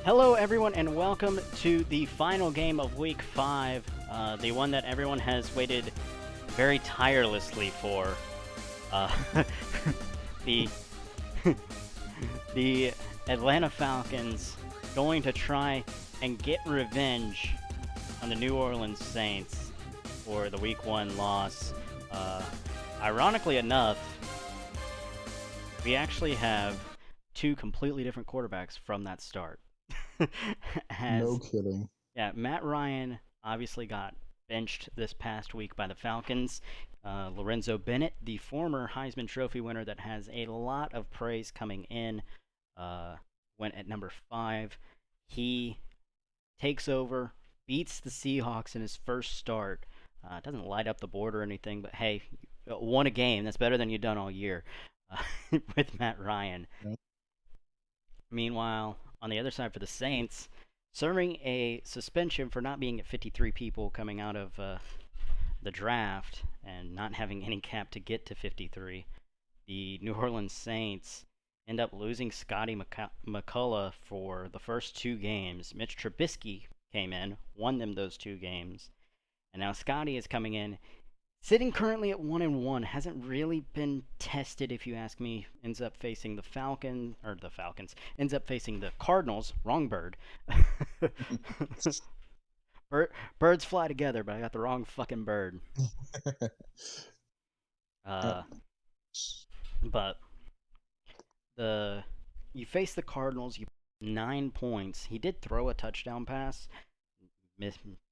Hello, everyone, and welcome to the final game of Week 5, the one that everyone has waited very tirelessly for. Uh, the the Atlanta Falcons going to try and get revenge on the New Orleans Saints for the Week 1 loss. Ironically enough, we actually have two completely different quarterbacks from that start. No As kidding. Yeah, Matt Ryan obviously got benched this past week by the Falcons. Lorenzo Bennett, the former Heisman Trophy winner that has a lot of praise coming in, went at number 5. He takes over, beats the Seahawks in his first start. Doesn't light up the board or anything, but hey, won a game. That's better than you've done all year with Matt Ryan. Yep. Meanwhile, on the other side for the Saints, serving a suspension for not being at 53 people coming out of the draft and not having any cap to get to 53, the New Orleans Saints end up losing Scottie McCullough for the first two games. Mitch Trubisky came in, won them those two games, and now Scottie is coming in. Sitting currently at 1-1, hasn't really been tested, if you ask me. Ends up facing the Falcons. Ends up facing the Cardinals. Wrong bird. Birds fly together, but I got the wrong fucking bird. Yep. Uh, but you face the Cardinals. You 9 points. He did throw a touchdown pass.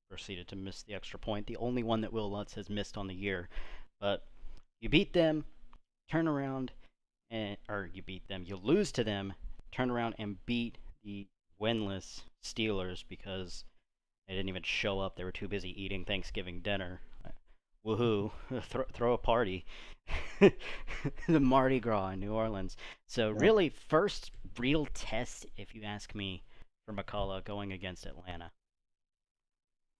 Proceeded to miss the extra point. The only one that Will Lutz has missed on the year. But you beat them, turn around, you lose to them, turn around and beat the winless Steelers because they didn't even show up. They were too busy eating Thanksgiving dinner. Woohoo! Throw a party. The Mardi Gras in New Orleans. So Yep. really, first real test, if you ask me, for McCullough going against Atlanta.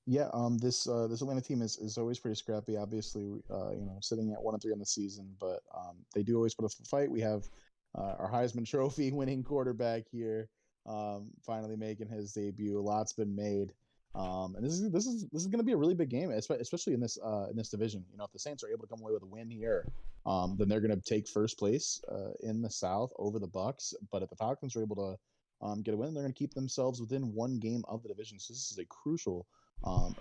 Yeah. This Atlanta team is always pretty scrappy. Obviously, sitting at 1-3 on the season, but they do always put up a fight. We have our Heisman Trophy winning quarterback here, finally making his debut. A lot's been made, and this is going to be a really big game, especially in this division. You know, if the Saints are able to come away with a win here, then they're going to take first place in the South over the Bucks. But if the Falcons are able to get a win, they're going to keep themselves within one game of the division. So this is a crucial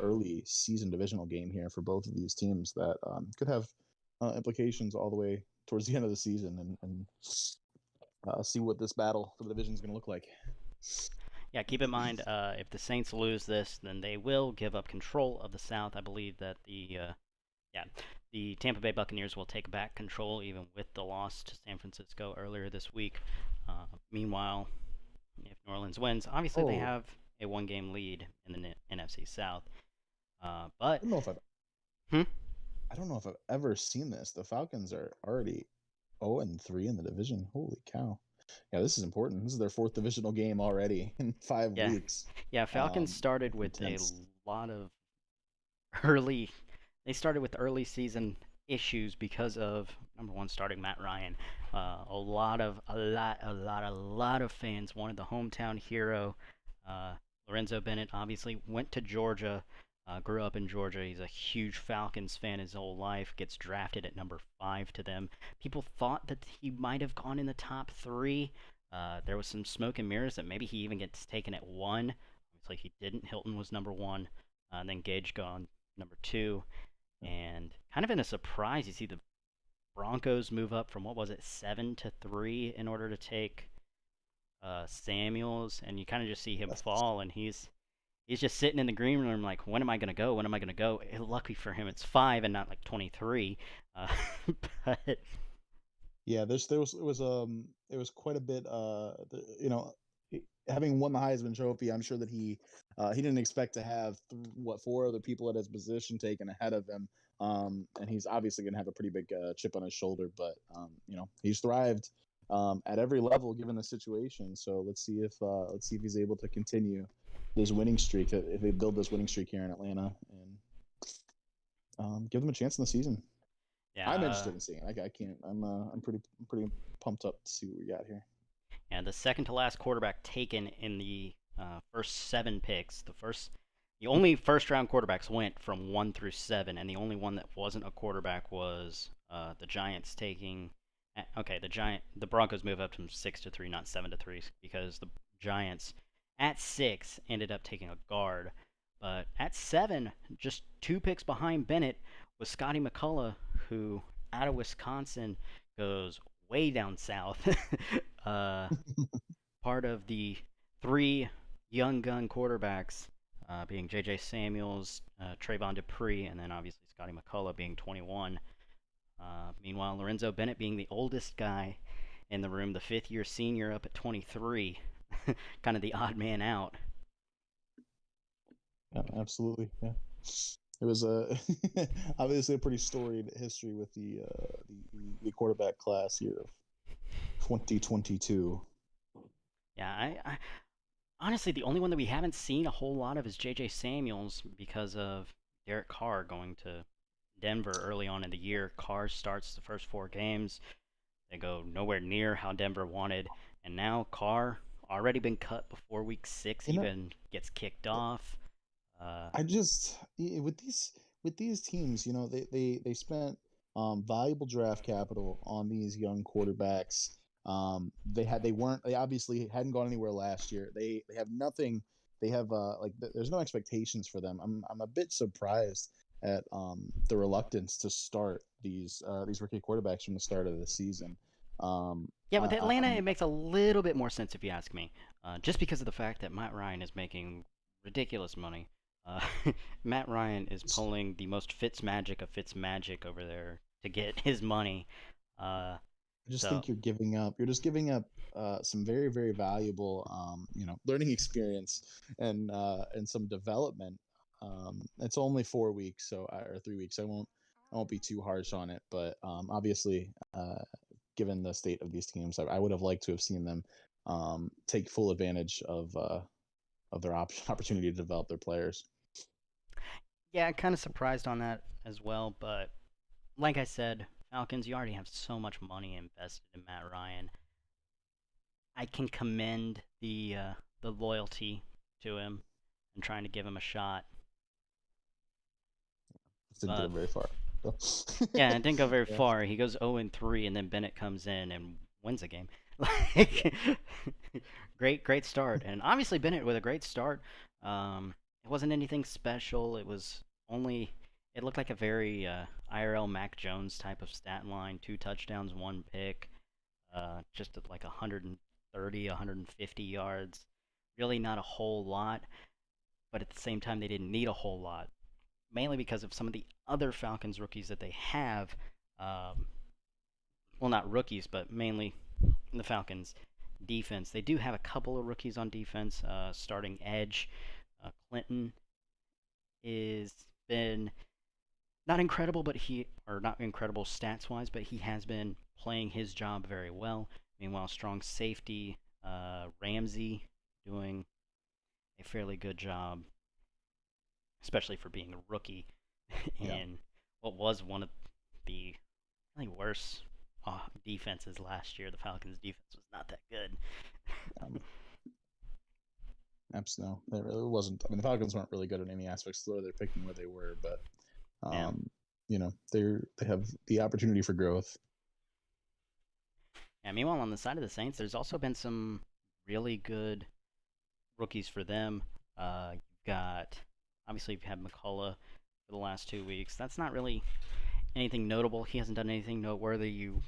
early season divisional game here for both of these teams that could have implications all the way towards the end of the season and see what this battle for the division is going to look like. Yeah, keep in mind, if the Saints lose this, then they will give up control of the South. I believe that the Tampa Bay Buccaneers will take back control even with the loss to San Francisco earlier this week. Meanwhile, if New Orleans wins, obviously they Oh, have a one-game lead in the NFC South. I But don't know if I've hmm? I don't know if I've ever seen this. The Falcons are already 0-3 in the division. Holy cow! Yeah, this is important. This is their fourth divisional game already in 5 Yeah, weeks. yeah, Falcons started with a Intense. lot of early. They started with early season issues because of number one starting Matt Ryan. A lot of fans wanted the hometown hero. Uh, Lorenzo Bennett obviously went to Georgia, grew up in Georgia. He's a huge Falcons fan his whole life. Gets drafted at number 5 to them. People thought that he might have gone in the top 3. There was some smoke and mirrors that maybe he even gets taken at 1. Obviously, he didn't. Hilton was number 1. Then Gage gone number 2. And kind of in a surprise, you see the Broncos move up from what was it, 7-3 in order to take Samuels, and you kind of just see him That's fall, and he's just sitting in the green room like, when am I gonna go? When am I gonna go? And lucky for him, it's 5 and not like 23. Uh, but Yeah, it was quite a bit. Having won the Heisman Trophy, I'm sure that he didn't expect to have four other people at his position taken ahead of him. And he's obviously going to have a pretty big chip on his shoulder, but he's thrived at every level given the situation. So let's see if he's able to continue this winning streak, if they build this winning streak here in Atlanta, and give them a chance in the season. yeah, I'm interested in seeing it. I can't. I'm pretty pumped up to see what we got here. yeah, the second to last quarterback taken in the first 7 picks. The only first round quarterbacks went from 1 through 7, and the only one that wasn't a quarterback was the Giants taking. Okay, the Broncos move up from 6-3, not 7-3, because the Giants at 6 ended up taking a guard. But at 7, just 2 picks behind Bennett, was Scottie McCullough, who out of Wisconsin goes way down south. uh, Part of the 3 young gun quarterbacks, being J.J. Samuels, Trayvon Dupree, and then obviously Scottie McCullough being 21. Meanwhile, Lorenzo Bennett being the oldest guy in the room, the 5th-year senior up at 23, kind of the odd man out. Yeah, absolutely. Yeah, it was a obviously a pretty storied history with the quarterback class here of 2022. Yeah, I honestly, the only one that we haven't seen a whole lot of is J.J. Samuels because of Derek Carr going to Denver early on in the year. Carr starts the first 4 games. They go nowhere near how Denver wanted, and now Carr already been cut before week 6 You know, even gets kicked off. I just with these teams, they spent valuable draft capital on these young quarterbacks. They obviously hadn't gone anywhere last year. They have nothing. They have there's no expectations for them. I'm a bit surprised at the reluctance to start these rookie quarterbacks from the start of the season. Yeah, with I Atlanta, mean, it makes a little bit more sense if you ask me, just because of the fact that Matt Ryan is making ridiculous money. Uh, Matt Ryan is pulling the most Fitz magic of Fitz magic over there to get his money. Uh, I just so think you're giving up. You're just giving up some very, very valuable, learning experience and some development. It's only 4 weeks, or 3 weeks. I won't be too harsh on it, but obviously, given the state of these teams, I would have liked to have seen them take full advantage of their opportunity to develop their players. yeah, kind of surprised on that as well. But like I said, Falcons, you already have so much money invested in Matt Ryan. I can commend the loyalty to him and trying to give him a shot. Didn't get But them very far. So. yeah, it didn't go very Yeah, far. He goes 0-3, and then Bennett comes in and wins the game. yeah, Like, great start, and obviously Bennett with a great start. It wasn't anything special. It looked like a very IRL Mac Jones type of stat line: 2 touchdowns, 1 pick, just at like 130, 150 yards. Really not a whole lot, but at the same time they didn't need a whole lot, mainly because of some of the other Falcons rookies that they have. Um, well, not rookies, but mainly the Falcons defense. They do have a couple of rookies on defense. Starting edge, Clinton is been not incredible, or not incredible stats wise, but he has been playing his job very well. Meanwhile, strong safety, Ramsey doing a fairly good job, especially for being a rookie yeah. in what was one of the really worst defenses last year. The Falcons' defense was not that good. Um, no, it really wasn't. I mean, the Falcons weren't really good in any aspects, though they're picking where they were, but Yeah. they have the opportunity for growth. Yeah. Meanwhile, on the side of the Saints, there's also been some really good rookies for them. You've got obviously you've had McCullough for the last 2 weeks. That's not really anything notable. He hasn't done anything noteworthy. You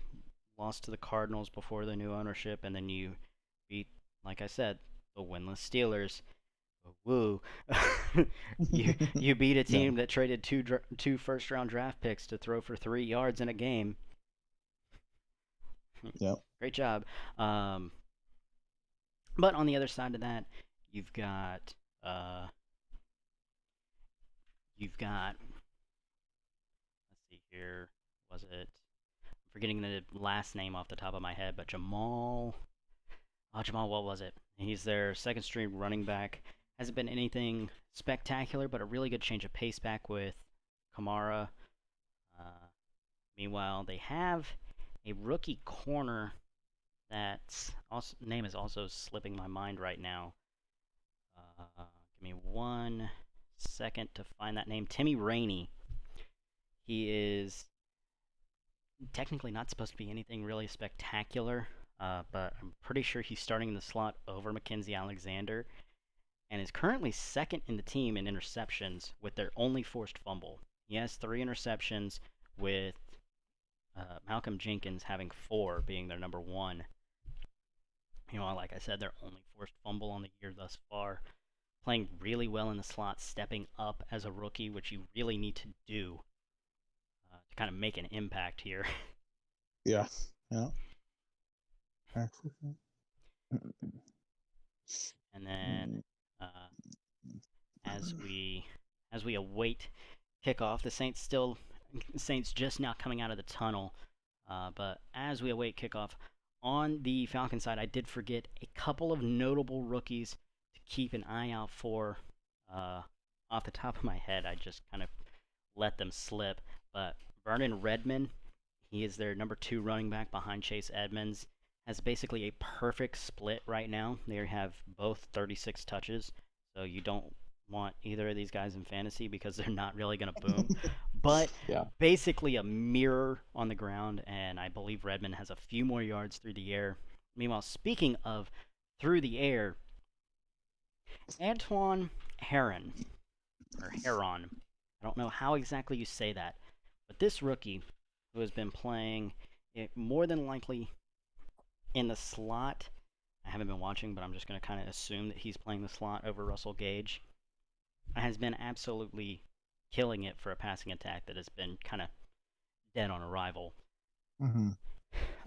lost to the Cardinals before the new ownership, and then you beat, like I said, the winless Steelers. Woo! You beat a Yeah, team that traded two first round draft picks to throw for 3 yards in a game. yeah. Great job. Um, but on the other side of that, you've got uh, you've got let's see here, was it? I'm forgetting the last name off the top of my head, but Jamal. Oh, Jamal, what was it? He's their second string running back. Hasn't been anything spectacular, but a really good change of pace back with Kamara. Uh, Meanwhile, they have a rookie corner that's also name is also slipping my mind right now. Give me 1 second to find that name. Timmy Rainey. He is technically not supposed to be anything really spectacular, but I'm pretty sure he's starting in the slot over Mackenzie Alexander and is currently second in the team in interceptions with their only forced fumble. He has 3 interceptions, with Malcolm Jenkins having 4, being their number 1. Like I said, their only forced fumble on the year thus far. Playing really well in the slot, stepping up as a rookie, which you really need to do to kind of make an impact here. Yeah. And then as we await kickoff, the Saints just now coming out of the tunnel, but as we await kickoff, on the Falcon side, I did forget a couple of notable rookies to keep an eye out for. Off the top of my head, I just kind of let them slip, but Vernon Redmond, he is their number 2 running back behind Chase Edmonds, has basically a perfect split right now. They have both 36 touches, so you don't want either of these guys in fantasy because they're not really going to boom. But Yeah. basically a mirror on the ground, and I believe Redmond has a few more yards through the air. Meanwhile, speaking of through the air, Antoine Heron, or Heron, I don't know how exactly you say that, but this rookie who has been playing more than likely in the slot, I haven't been watching, but I'm just going to kind of assume that he's playing the slot over Russell Gage, has been absolutely killing it for a passing attack that has been kind of dead on arrival. Mm-hmm.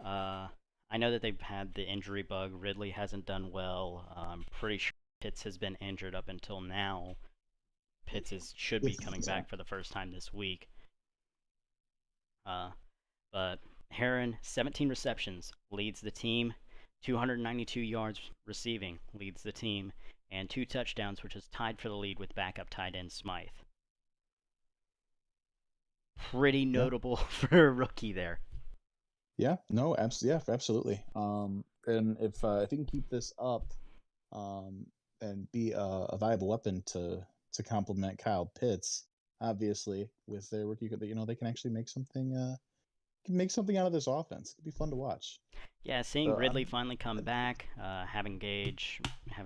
I know that they've had the injury bug. Ridley hasn't done well. I'm pretty sure Pitts has been injured up until now. Pitts should be coming back for the first time this week. But Heron, 17 receptions, leads the team. 292 yards receiving, leads the team. And 2 touchdowns, which is tied for the lead with backup tight end Smythe. Pretty notable for a rookie there. Yeah, no, absolutely. And if he can keep this up, and be a viable weapon to complement Kyle Pitts, obviously with their rookie, they can actually make something out of this offense. It'd be fun to watch. Yeah, seeing Ridley finally come back, having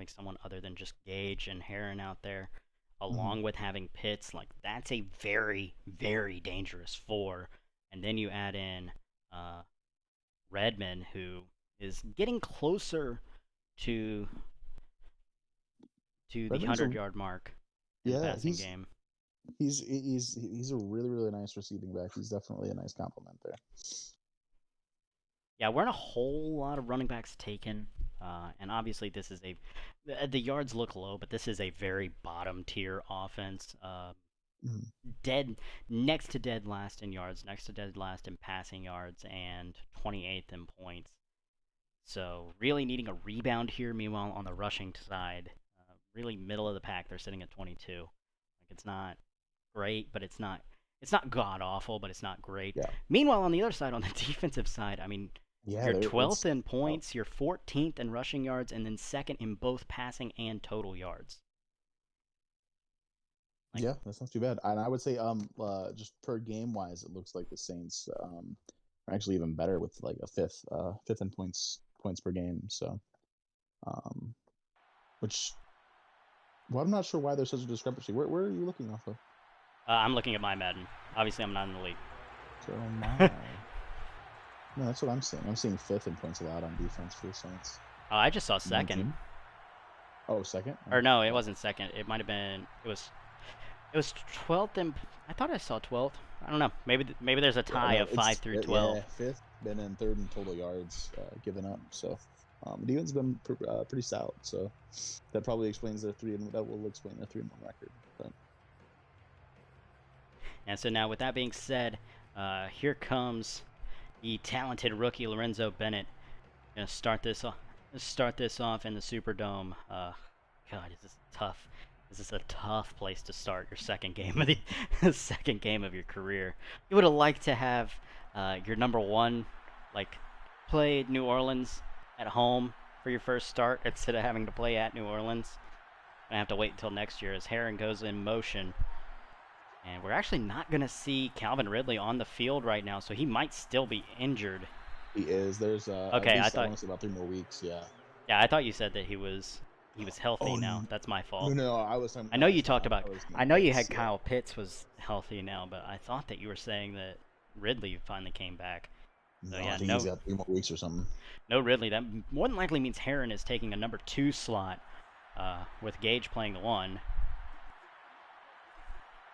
someone other than just Gage and Heron out there, along with having Pitts, that's a very, very dangerous 4. And then you add in Redmond, who is getting closer to the 100-yard mark in the passing game. He's a really, really nice receiving back. He's definitely a nice compliment there. Yeah, weren't a whole lot of running backs taken, and obviously this is the yards look low, but this is a very bottom tier offense. Next to dead last in yards, next to dead last in passing yards, and 28th in points. So really needing a rebound here. Meanwhile, on the rushing side, really middle of the pack, they're sitting at 22. It's not great, but it's not god awful, but it's not great. Yeah. Meanwhile, on the other side, on the defensive side, you're 12th in points, you're 14th in rushing yards, and then 2nd in both passing and total yards. Yeah, that's not too bad. And I would say, just per game wise, it looks like the Saints are actually even better with a fifth in points per game. So, I'm not sure why there's such a discrepancy. Where are you looking off of? I'm looking at my Madden. Obviously, I'm not in the league. So my. No, that's what I'm seeing. I'm seeing 5th in points allowed on defense for the Saints. I just saw 2nd. Oh, 2nd? Or no, it wasn't 2nd. It might have been. It was 12th, and I thought I saw 12th. I don't know. Maybe there's a tie of 5 through 12. Yeah, 5th, been in 3rd in total yards given up. So the defense has been pretty stout. So that probably explains their 3-1. That will explain their 3-1 record. But. And so now, with that being said, here comes the talented rookie Lorenzo Bennett. Gonna start this off in the Superdome. God, is this tough? This is a tough place to start your second game of your career. You would have liked to have your number 1 play New Orleans at home for your first start instead of having to play at New Orleans. Gonna have to wait until next year as Heron goes in motion. And we're actually not gonna see Calvin Ridley on the field right now, so he might still be injured. He is. There's at Okay, least I want to say about 3 more weeks. Yeah. yeah, I thought you said that he was healthy Oh now. That's my fault. no, I was. I know you talked about. I know you had yeah. Kyle Pitts was healthy now, but I thought that you were saying that Ridley finally came back. So, No, yeah, I think he's got 3 more weeks or something. No Ridley. That more than likely means Heron is taking a number 2 slot, with Gage playing the 1.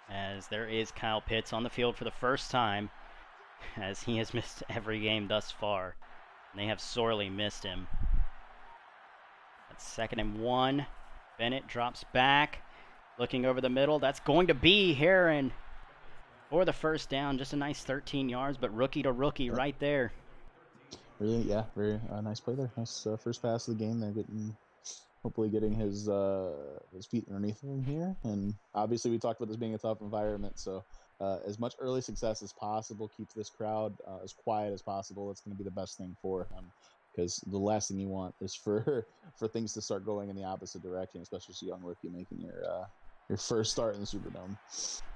As there is Kyle Pitts on the field for the first time, as he has missed every game thus far. And they have sorely missed him. That's 2nd and 1. Bennett drops back, looking over the middle. That's going to be Heron for the first down. Just a nice 13 yards, but rookie to rookie right there. Really, yeah, very nice play there. Nice first pass of the game. They're hopefully getting his feet underneath him here. And obviously, we talked about this being a tough environment, so as much early success as possible, keep this crowd as quiet as possible. It's going to be the best thing for him, because the last thing you want is for things to start going in the opposite direction, especially as a young rookie making your first start in the Superdome.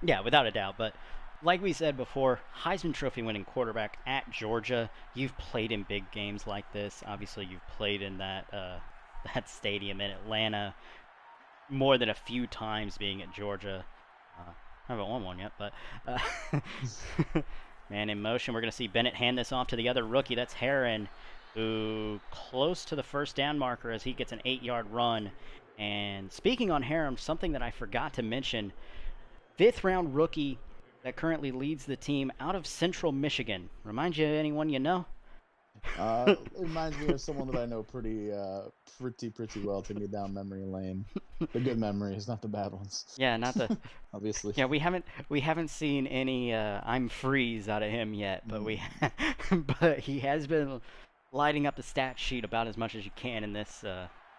Yeah, without a doubt. But like we said before, Heisman Trophy winning quarterback at Georgia. You've played in big games like this. Obviously, you've played in that stadium in Atlanta more than a few times being at Georgia. I haven't won one yet, but man in motion. We're going to see Bennett hand this off to the other rookie. That's Heron, who close to the first down marker as he gets an 8-yard run. And speaking on Heron, something that I forgot to mention, 5th round rookie that currently leads the team out of Central Michigan. Remind you of anyone you know? It reminds me of someone that I know pretty well, taking me down memory lane. The good memories, not the bad ones. Yeah, not the obviously. Yeah, we haven't seen any I'm freeze out of him yet, but but he has been lighting up the stat sheet about as much as you can in this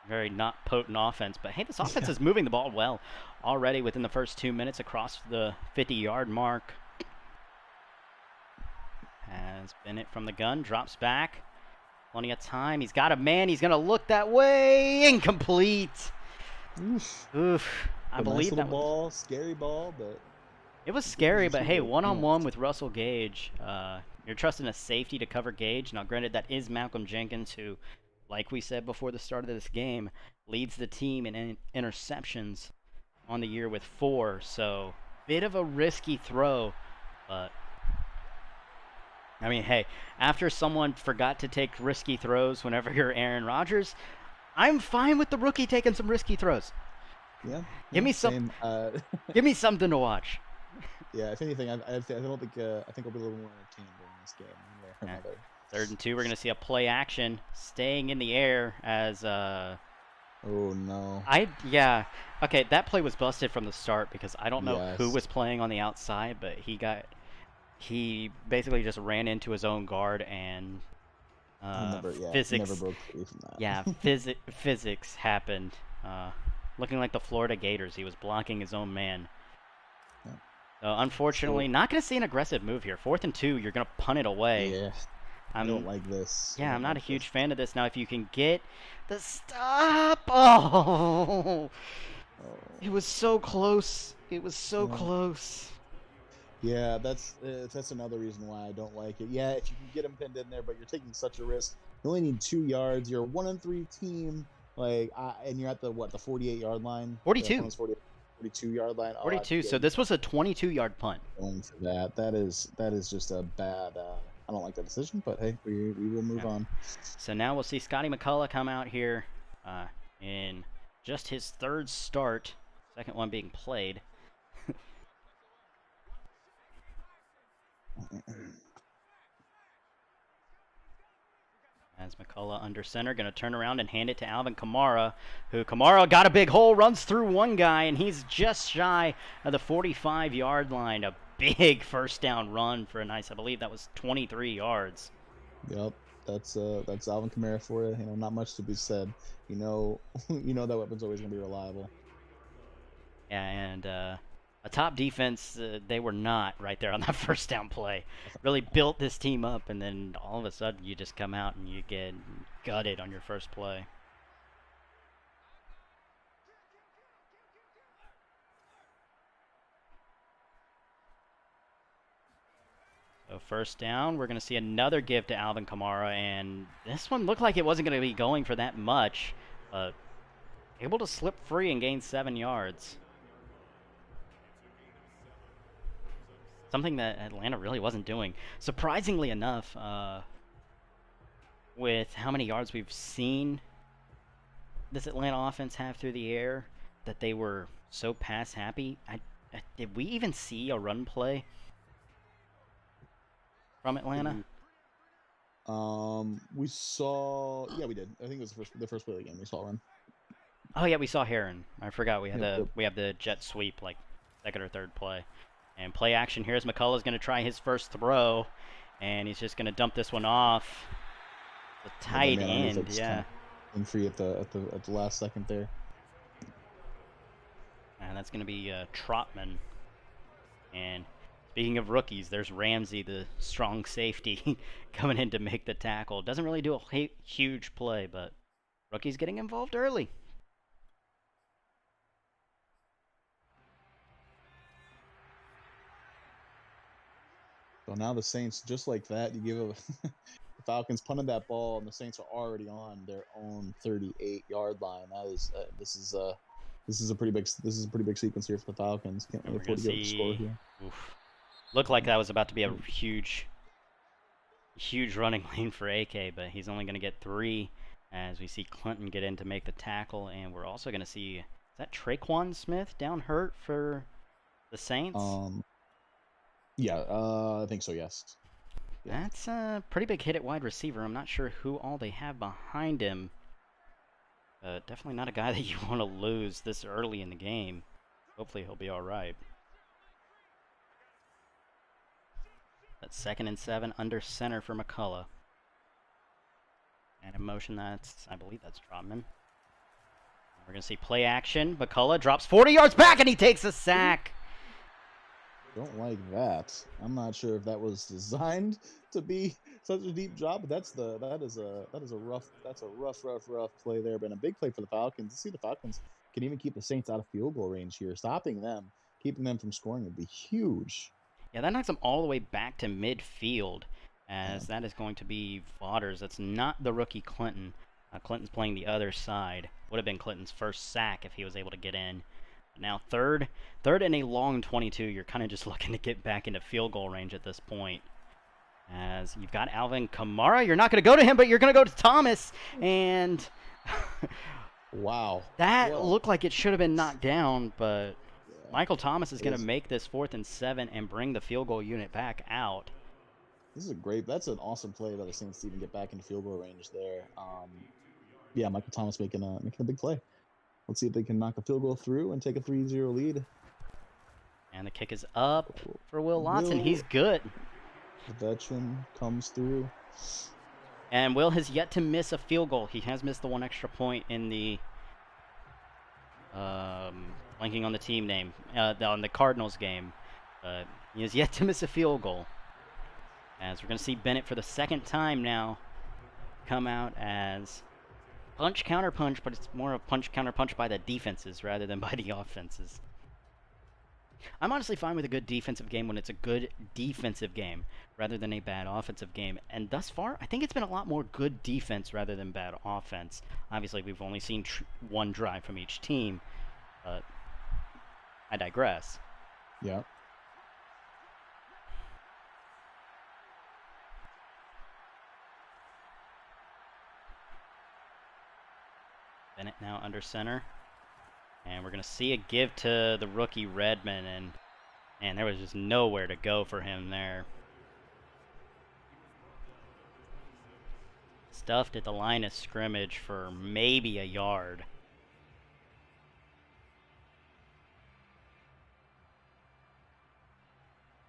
very not potent offense. But hey, this offense is moving the ball well already within the first 2 minutes across the 50-yard mark. As Bennett from the gun drops back. Plenty of time. He's got a man. He's going to look that way. Incomplete. Oof. I believe that ball, scary ball, but it was scary. But hey, one-on-one with Russell Gage. You're trusting a safety to cover Gage. Now, granted, that is Malcolm Jenkins, who, like we said before the start of this game, leads the team in interceptions on the year with 4. So, bit of a risky throw, but I mean, hey, after someone forgot to take risky throws whenever you're Aaron Rodgers, I'm fine with the rookie taking some risky throws. Yeah. Give me some. Give me something to watch. Yeah, if anything, I don't think I think I'll be a little more entertained during this game. Yeah. 3rd and 2, we're going to see a play action, staying in the air as oh no. Yeah. Okay, that play was busted from the start because I don't know who was playing on the outside, but he basically just ran into his own guard and physics. Never broke free from that. Yeah, physics happened. Looking like the Florida Gators, he was blocking his own man. Yeah. So unfortunately, not going to see an aggressive move here. 4th and 2, you're going to punt it away. Yeah. I don't like this. Yeah, I'm not a huge fan of this. Now, if you can get the stop, oh, it was so close. It was so close. Yeah, that's another reason why I don't like it. Yeah, if you can get him pinned in there, but you're taking such a risk. You only need 2 yards. You're a 1-3 team, and you're at the 48-yard line. 42. 42-yard line. 42. So this was a 22-yard punt. Going for that. That is just a bad. I don't like that decision, but hey, we will move on. So now we'll see Scottie McCullough come out here in just his 3rd start, 2nd one being played. As McCullough under center, going to turn around and hand it to Alvin Kamara, who Kamara got a big hole, runs through one guy, and he's just shy of the 45-yard line. A big first down run for a nice, I believe that was 23 yards. Yep, that's Alvin Kamara for you. Not much to be said. You know that weapon's always going to be reliable. Yeah, and a top defense, they were not right there on that first down play. Really built this team up, and then all of a sudden you just come out and you get gutted on your first play. So first down, we're going to see another give to Alvin Kamara, and this one looked like it wasn't going to be going for that much, but able to slip free and gain 7 yards. Something that Atlanta really wasn't doing. Surprisingly enough, with how many yards we've seen this Atlanta offense have through the air, that they were so pass happy. Did we even see a run play from Atlanta? We saw. Yeah, we did. I think it was the first play of the game. We saw one. Oh yeah, we saw Heron. I forgot we had we have the jet sweep like second or third play. And play action here as McCullough's going to try his first throw, and he's just going to dump this one off. The tight end, yeah. And free at the last second there. And that's going to be Trotman. And speaking of rookies, there's Ramsey, the strong safety, coming in to make the tackle. Doesn't really do a huge play, but rookie's getting involved early. So now the Saints, just like that, you give the Falcons punted that ball, and the Saints are already on their own 38-yard line. That is this is a pretty big sequence here for the Falcons. Can't really afford to get a score here. Oof. Looked like that was about to be a huge running lane for AK, but he's only going to get 3 as we see Clinton get in to make the tackle, and we're also going to see, is that Traquan Smith down hurt for the Saints? Yeah, I think so, yes. Yeah. That's a pretty big hit at wide receiver. I'm not sure who all they have behind him. Definitely not a guy that you want to lose this early in the game. Hopefully he'll be all right. That's 2nd and 7 under center for McCullough. And in motion, I believe that's Trotman. We're going to see play action. McCullough drops 40 yards back, and he takes a sack. Don't like that. I'm not sure if that was designed to be such a deep drop, but that is a rough play there. But a big play for the Falcons. To see the Falcons can even keep the Saints out of field goal range here, stopping them, keeping them from scoring would be huge. Yeah, that knocks them all the way back to midfield, as that is going to be Vaughters. That's not the rookie Clinton. Clinton's playing the other side. Would have been Clinton's first sack if he was able to get in. Now third and a long 22. You're kind of just looking to get back into field goal range at this point. As you've got Alvin Kamara. You're not going to go to him, but you're going to go to Thomas. And wow. That looked like it should have been knocked down, but Michael Thomas is going to make this 4th and 7 and bring the field goal unit back out. That's an awesome play by the Saints to even get back into field goal range there. Yeah, Michael Thomas making a big play. Let's see if they can knock a field goal through and take a 3-0 lead. And the kick is up for Will Lotson. He's good. The veteran comes through. And Will has yet to miss a field goal. He has missed the 1 extra point in the blanking on the team name on the Cardinals game. He has yet to miss a field goal. As we're going to see Bennett for the 2nd time now come out as punch, counter punch, but it's more of punch, counter punch by the defenses rather than by the offenses. I'm honestly fine with a good defensive game when it's a good defensive game rather than a bad offensive game. And thus far, I think it's been a lot more good defense rather than bad offense. Obviously, we've only seen 1 drive from each team, but I digress. Yeah. Bennett now under center. And we're going to see a give to the rookie Redmond. And there was just nowhere to go for him there. Stuffed at the line of scrimmage for maybe a yard.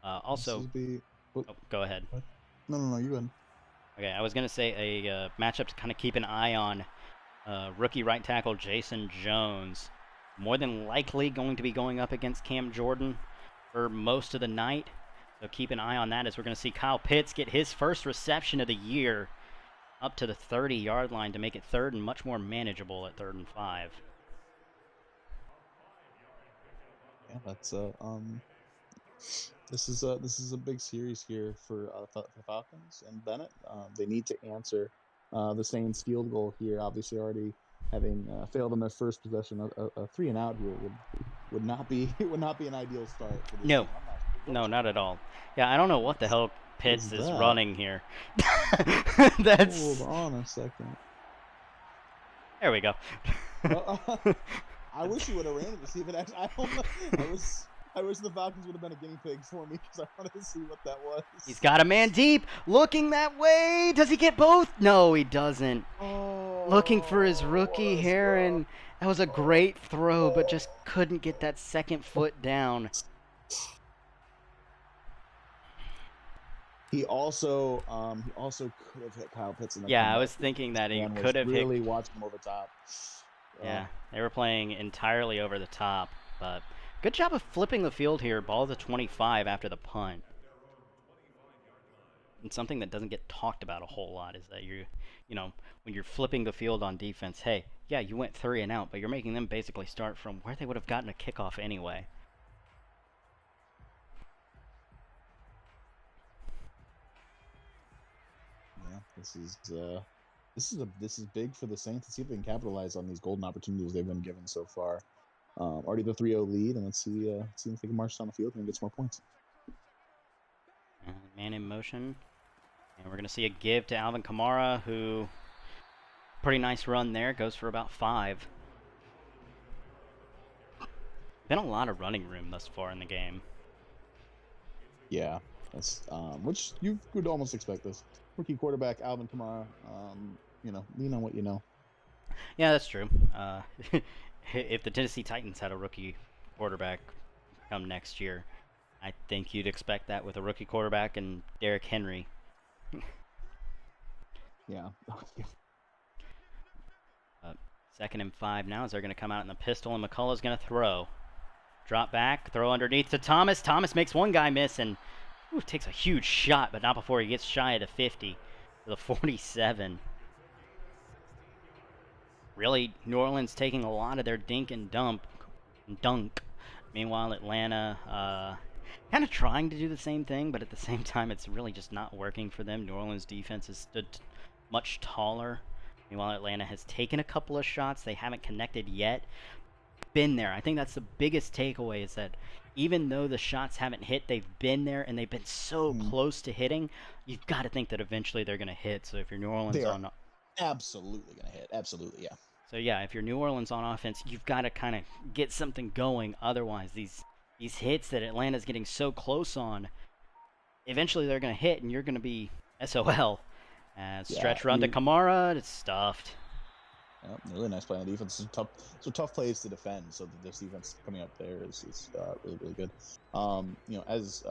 Also, go ahead. What? No, you go ahead. Okay, I was going to say a matchup to kind of keep an eye on. Rookie right tackle Jason Jones, more than likely going to be going up against Cam Jordan for most of the night. So keep an eye on that as we're going to see Kyle Pitts get his first reception of the year up to the 30-yard line to make it 3rd and much more manageable at 3rd and 5. Yeah, that's This is a big series here for the Falcons and Bennett. They need to answer the Saints field goal here. Obviously, already having failed on their first possession, a 3-and-out here would not be would not be an ideal start for this No, team. I'm not sure. no, not at all. Yeah, I don't know what the hell What is Pitts is that? running here. That's. Hold on a second. There we go. I wish you would have ran it to see if it actually. I wish the Falcons would have been a guinea pig for me because I wanted to see what that was. He's got a man deep, looking that way. Does he get both? No, he doesn't. Looking for his rookie Heron. That was a great throw, but just couldn't get that second foot down. He also could have hit Kyle Pitts in the Yeah, I comeback. was thinking that he Man was could have really hit. watching him over top. Yeah, they were playing entirely over the top, but good job of flipping the field here. Ball to 25 after the punt. And something that doesn't get talked about a whole lot is that you know, when you're flipping the field on defense, hey, yeah, you went 3-and-out, but you're making them basically start from where they would have gotten a kickoff anyway. Yeah, this is big for the Saints to see if they can capitalize on these golden opportunities they've been given so far. Already the 3-0 lead, and let's see if they can march down the field and get some more points. And man in motion. And we're going to see a give to Alvin Kamara, who, pretty nice run there, goes for about 5. Been a lot of running room thus far in the game. Yeah, that's which you would almost expect this. Rookie quarterback Alvin Kamara, you know what you know. Yeah, that's true. If the Tennessee Titans had a rookie quarterback come next year, I think you'd expect that with a rookie quarterback and Derrick Henry. Yeah. 2nd and 5 now as they're going to come out in the pistol, and McCullough's going to throw. Drop back, throw underneath to Thomas. Thomas makes one guy miss and takes a huge shot, but not before he gets shy of the 50 to the 47. Really, New Orleans taking a lot of their dunk. Meanwhile, Atlanta kind of trying to do the same thing, but at the same time, it's really just not working for them. New Orleans defense has stood much taller. Meanwhile, Atlanta has taken a couple of shots. They haven't connected yet. Been there. I think that's the biggest takeaway is that even though the shots haven't hit, they've been there and they've been so close to hitting. You've got to think that eventually they're going to hit. So if you're New Orleans they are absolutely going to hit. Absolutely, yeah. So yeah, if you're New Orleans on offense, you've got to kind of get something going. Otherwise, these hits that Atlanta's getting so close on, eventually they're going to hit and you're going to be SOL. Stretch run to Kamara, it's stuffed. Yeah, really nice play on the defense. Tough plays to defend. So this defense coming up there is really, really good. As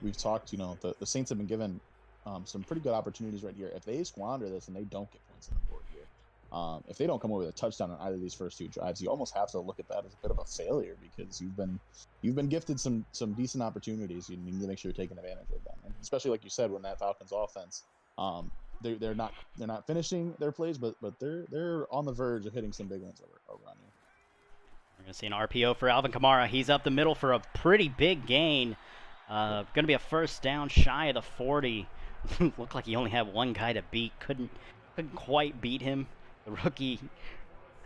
we've talked, the Saints have been given some pretty good opportunities right here. If they squander this and they don't get points on the board here, if they don't come away with a touchdown on either of these first 2 drives, you almost have to look at that as a bit of a failure because you've been gifted some decent opportunities. You need to make sure you're taking advantage of them, and especially like you said, when that Falcons offense. They're not finishing their plays, but they're on the verge of hitting some big ones over on you. We're gonna see an RPO for Alvin Kamara. He's up the middle for a pretty big gain. Gonna be a first down shy of the 40. Looked like he only had one guy to beat. Couldn't quite beat him. The rookie.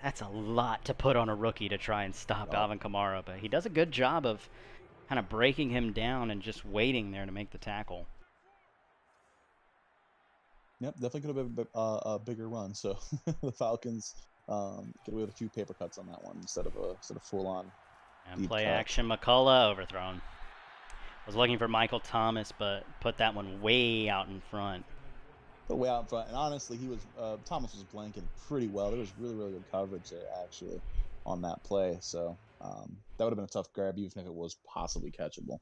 That's a lot to put on a rookie to try and stop Alvin Kamara, but he does a good job of kind of breaking him down and just waiting there to make the tackle. Yep, definitely could have been a bigger run. So the Falcons get away with a few paper cuts on that one instead of full on. And play action, McCullough overthrown. Was looking for Michael Thomas, but put that one way out in front. But way out in front, and honestly, Thomas was blanking pretty well. There was really, really good coverage there actually on that play. So that would have been a tough grab, even if it was possibly catchable.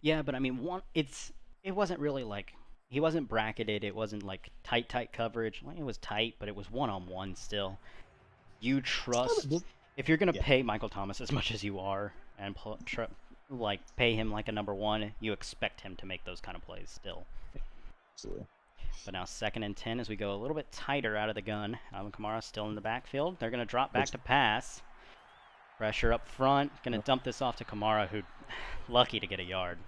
Yeah, but I mean, it wasn't really like. He wasn't bracketed. It wasn't like tight coverage. It was tight, but it was one-on-one still. You trust if you're gonna pay Michael Thomas as much as you are and pay him like a number 1, you expect him to make those kind of plays still. Absolutely. But now 2nd and 10 as we go a little bit tighter out of the gun. Alvin Kamara still in the backfield. They're gonna drop back to pass. Pressure up front. Gonna dump this off to Kamara, who lucky to get a yard.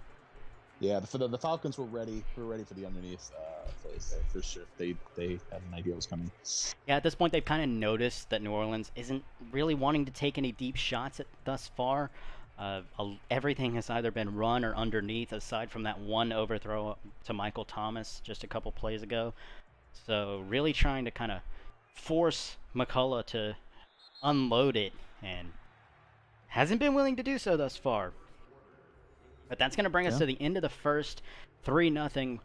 Yeah, the Falcons were ready. Were ready for the underneath plays there for sure. They had an idea what was coming. Yeah, at this point they've kind of noticed that New Orleans isn't really wanting to take any deep shots thus far. Everything has either been run or underneath, aside from that one overthrow to Michael Thomas just a couple plays ago. So really trying to kind of force McCullough to unload it, and hasn't been willing to do so thus far. But that's going to bring us to the end of the first, 3-0,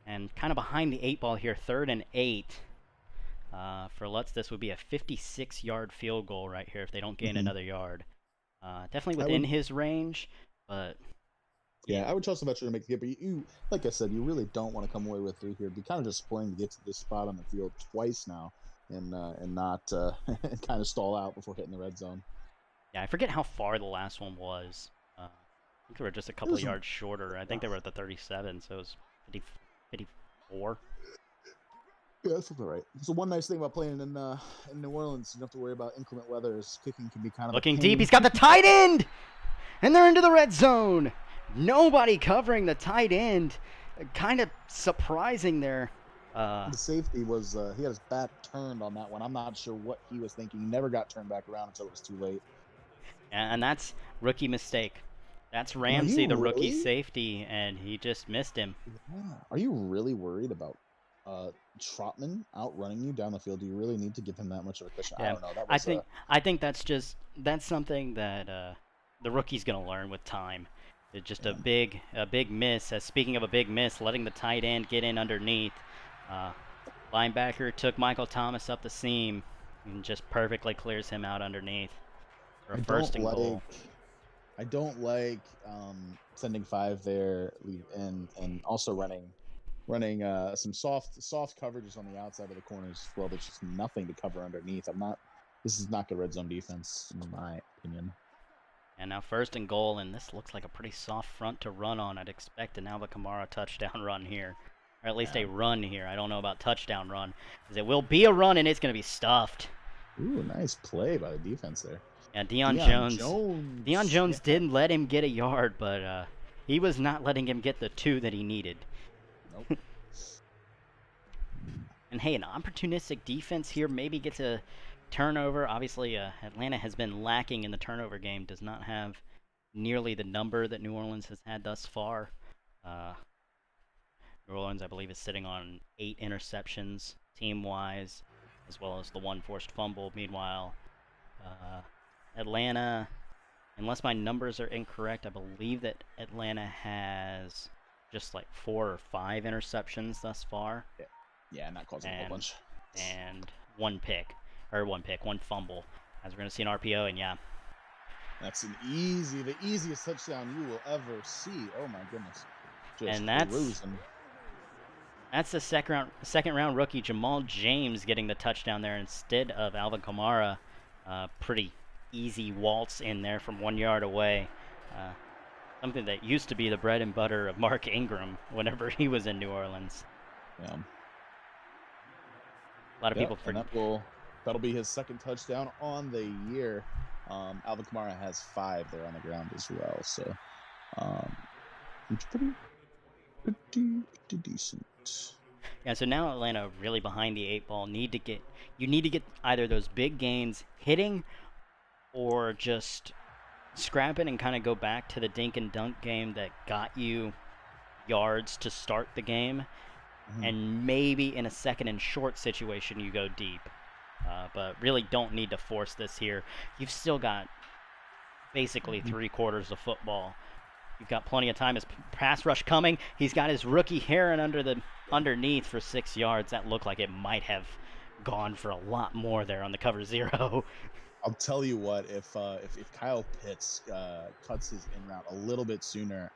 and kind of behind the 8 ball here, 3rd and 8. For Lutz, this would be a 56-yard field goal right here if they don't gain another yard. Definitely within his range, but... Yeah, I would trust the veteran to make the hit, but you, like I said, you really don't want to come away with 3 here. It'd be kind of disappointing to get to this spot on the field twice now and not kind of stall out before hitting the red zone. Yeah, I forget how far the last one was. I think they were just a couple of yards shorter. I think they were at the 37, so it was 54. Yeah, that's right. So one nice thing about playing in New Orleans, you don't have to worry about inclement weather. Is kicking can be kind of looking deep. He's got the tight end, and they're into the red zone. Nobody covering the tight end. Kind of surprising there. The safety was he had his back turned on that one. I'm not sure what he was thinking. He never got turned back around until it was too late. And that's rookie mistake. That's Ramsey, the rookie safety, and he just missed him. Yeah. Are you really worried about Trotman outrunning you down the field? Do you really need to give him that much of a cushion? Yeah. I don't know. That was, I think that's something that the rookie's going to learn with time. It's just a big miss. Speaking of a big miss, letting the tight end get in underneath. Linebacker took Michael Thomas up the seam and just perfectly clears him out underneath for a first and goal. I don't like sending 5 there and also running some soft coverages on the outside of the corners as well. There's just nothing to cover underneath. This is not good red zone defense in my opinion. And now 1st and goal, and this looks like a pretty soft front to run on. I'd expect an Alvin Kamara touchdown run here, or at least a run here. I don't know about touchdown run, because it will be a run and it's going to be stuffed. Ooh, nice play by the defense there. Yeah, Deion Jones did let him get a yard, but he was not letting him get the 2 that he needed. Nope. And hey, an opportunistic defense here maybe gets a turnover. Obviously, Atlanta has been lacking in the turnover game, does not have nearly the number that New Orleans has had thus far. New Orleans, I believe, is sitting on 8 interceptions team-wise, as well as the 1 forced fumble. Meanwhile, Atlanta, unless my numbers are incorrect, I believe that Atlanta has just like 4 or 5 interceptions thus far. Yeah, not causing a whole bunch. And one fumble, as we're going to see an RPO, and yeah. That's the easiest touchdown you will ever see. Oh my goodness. And that's the second round rookie Jamal James getting the touchdown there instead of Alvin Kamara. Pretty easy waltz in there from 1 yard away. Something that used to be the bread and butter of Mark Ingram whenever he was in New Orleans. Yeah. A lot of people forget. That'll be his 2nd touchdown on the year. Alvin Kamara has 5 there on the ground as well, so it's pretty decent. Yeah, so now Atlanta really behind the 8 ball. You need to get either those big gains hitting or just scrapping and kind of go back to the dink and dunk game that got you yards to start the game. And maybe in a 2nd and short situation you go deep. But really don't need to force this here. You've still got basically 3/4 of football. You've got plenty of time. His pass rush coming. He's got his rookie Heron underneath for 6 yards. That looked like it might have gone for a lot more there on the cover 0. I'll tell you what, if Kyle Pitts cuts his in route a little bit sooner,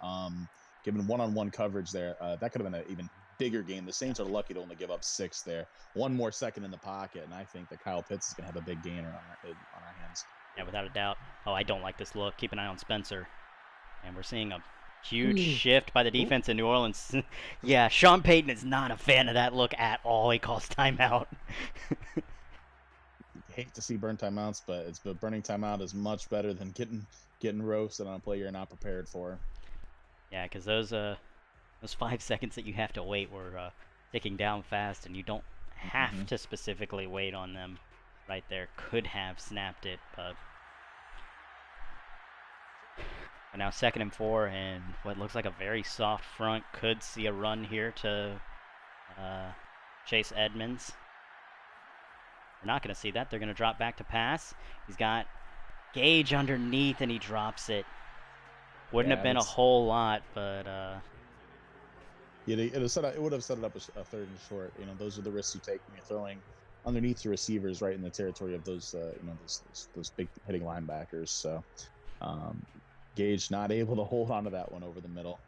given one-on-one coverage there, that could have been an even bigger game. The Saints are lucky to only give up 6 there. 1 more second in the pocket, and I think that Kyle Pitts is going to have a big gainer on our hands. Yeah, without a doubt. Oh, I don't like this look. Keep an eye on Spencer. And we're seeing a huge shift by the defense in New Orleans. Yeah, Sean Payton is not a fan of that look at all. He calls timeout. hate to see burn timeouts, but burning timeout is much better than getting roasted on a play you're not prepared for. Yeah, because those 5 seconds that you have to wait were ticking down fast, and you don't have to specifically wait on them right there. Could have snapped it, but now 2nd and 4, and what looks like a very soft front. Could see a run here to Chase Edmonds. We're not going to see that. They're going to drop back to pass. He's got Gage underneath, and he drops it. Wouldn't have been a whole lot, but it would have set it up a 3rd and short. You know, those are the risks you take when you're throwing underneath your receivers right in the territory of those those big hitting linebackers. So Gage not able to hold on to that one over the middle.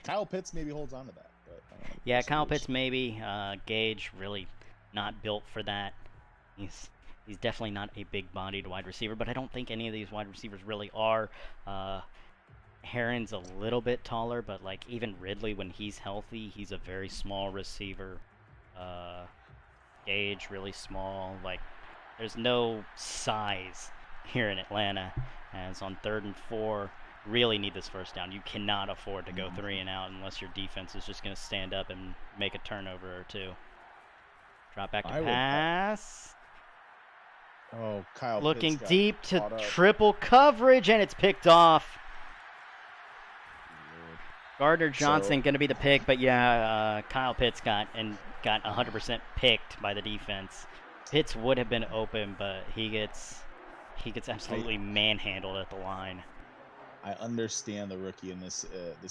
Kyle Pitts maybe holds on to that, but yeah, Kyle Pitts maybe. Gage really not built for that. He's definitely not a big-bodied wide receiver, but I don't think any of these wide receivers really are. Herron's a little bit taller, but like even Ridley, when he's healthy, he's a very small receiver. Gage really small. Like there's no size here in Atlanta. As on 3rd and 4, really need this first down. You cannot afford to go 3 and out unless your defense is just going to stand up and make a turnover or two. Drop back to pass. Oh, Kyle looking deep to triple coverage, and it's picked off. Gardner Johnson going to be the pick, but yeah, Kyle Pitts got 100% picked by the defense. Pitts would have been open, but he gets absolutely manhandled at the line. I understand the rookie in this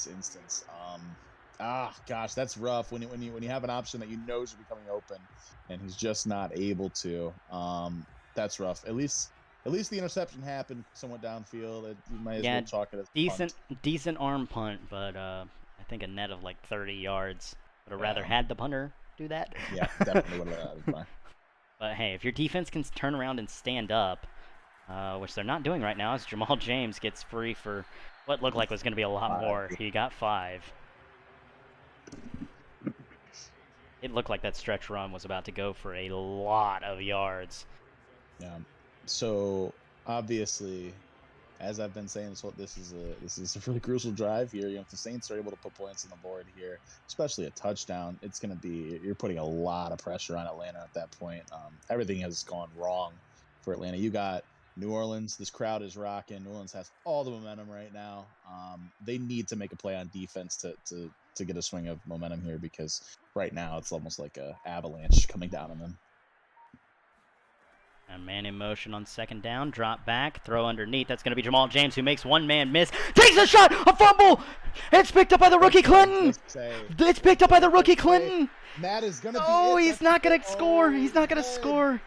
instance. Gosh, that's rough when you have an option that you know is becoming open, and he's just not able to. That's rough. At least the interception happened somewhat downfield. You might as well chalk it as decent arm punt, but I think a net of like 30 yards. Would have rather had the punter do that. Yeah, definitely would have had it. But hey, if your defense can turn around and stand up, which they're not doing right now, as Jamal James gets free for what looked like was going to be a lot more. He got 5. It looked like that stretch run was about to go for a lot of yards. Yeah. So obviously, as I've been saying, this is a really crucial drive here. You know, if the Saints are able to put points on the board here, especially a touchdown, it's going to be, you're putting a lot of pressure on Atlanta at that point. Everything has gone wrong for Atlanta. You got New Orleans. This crowd is rocking. New Orleans has all the momentum right now. They need to make a play on defense to get a swing of momentum here, because right now it's almost like a avalanche coming down on them. A man in motion on 2nd down. Drop back. Throw underneath. That's going to be Jamal James, who makes one man miss. Takes a shot. A fumble. It's picked up by the rookie Clinton. It's picked up by the rookie Clinton. That is going to be he's not going to score. He's not going to score.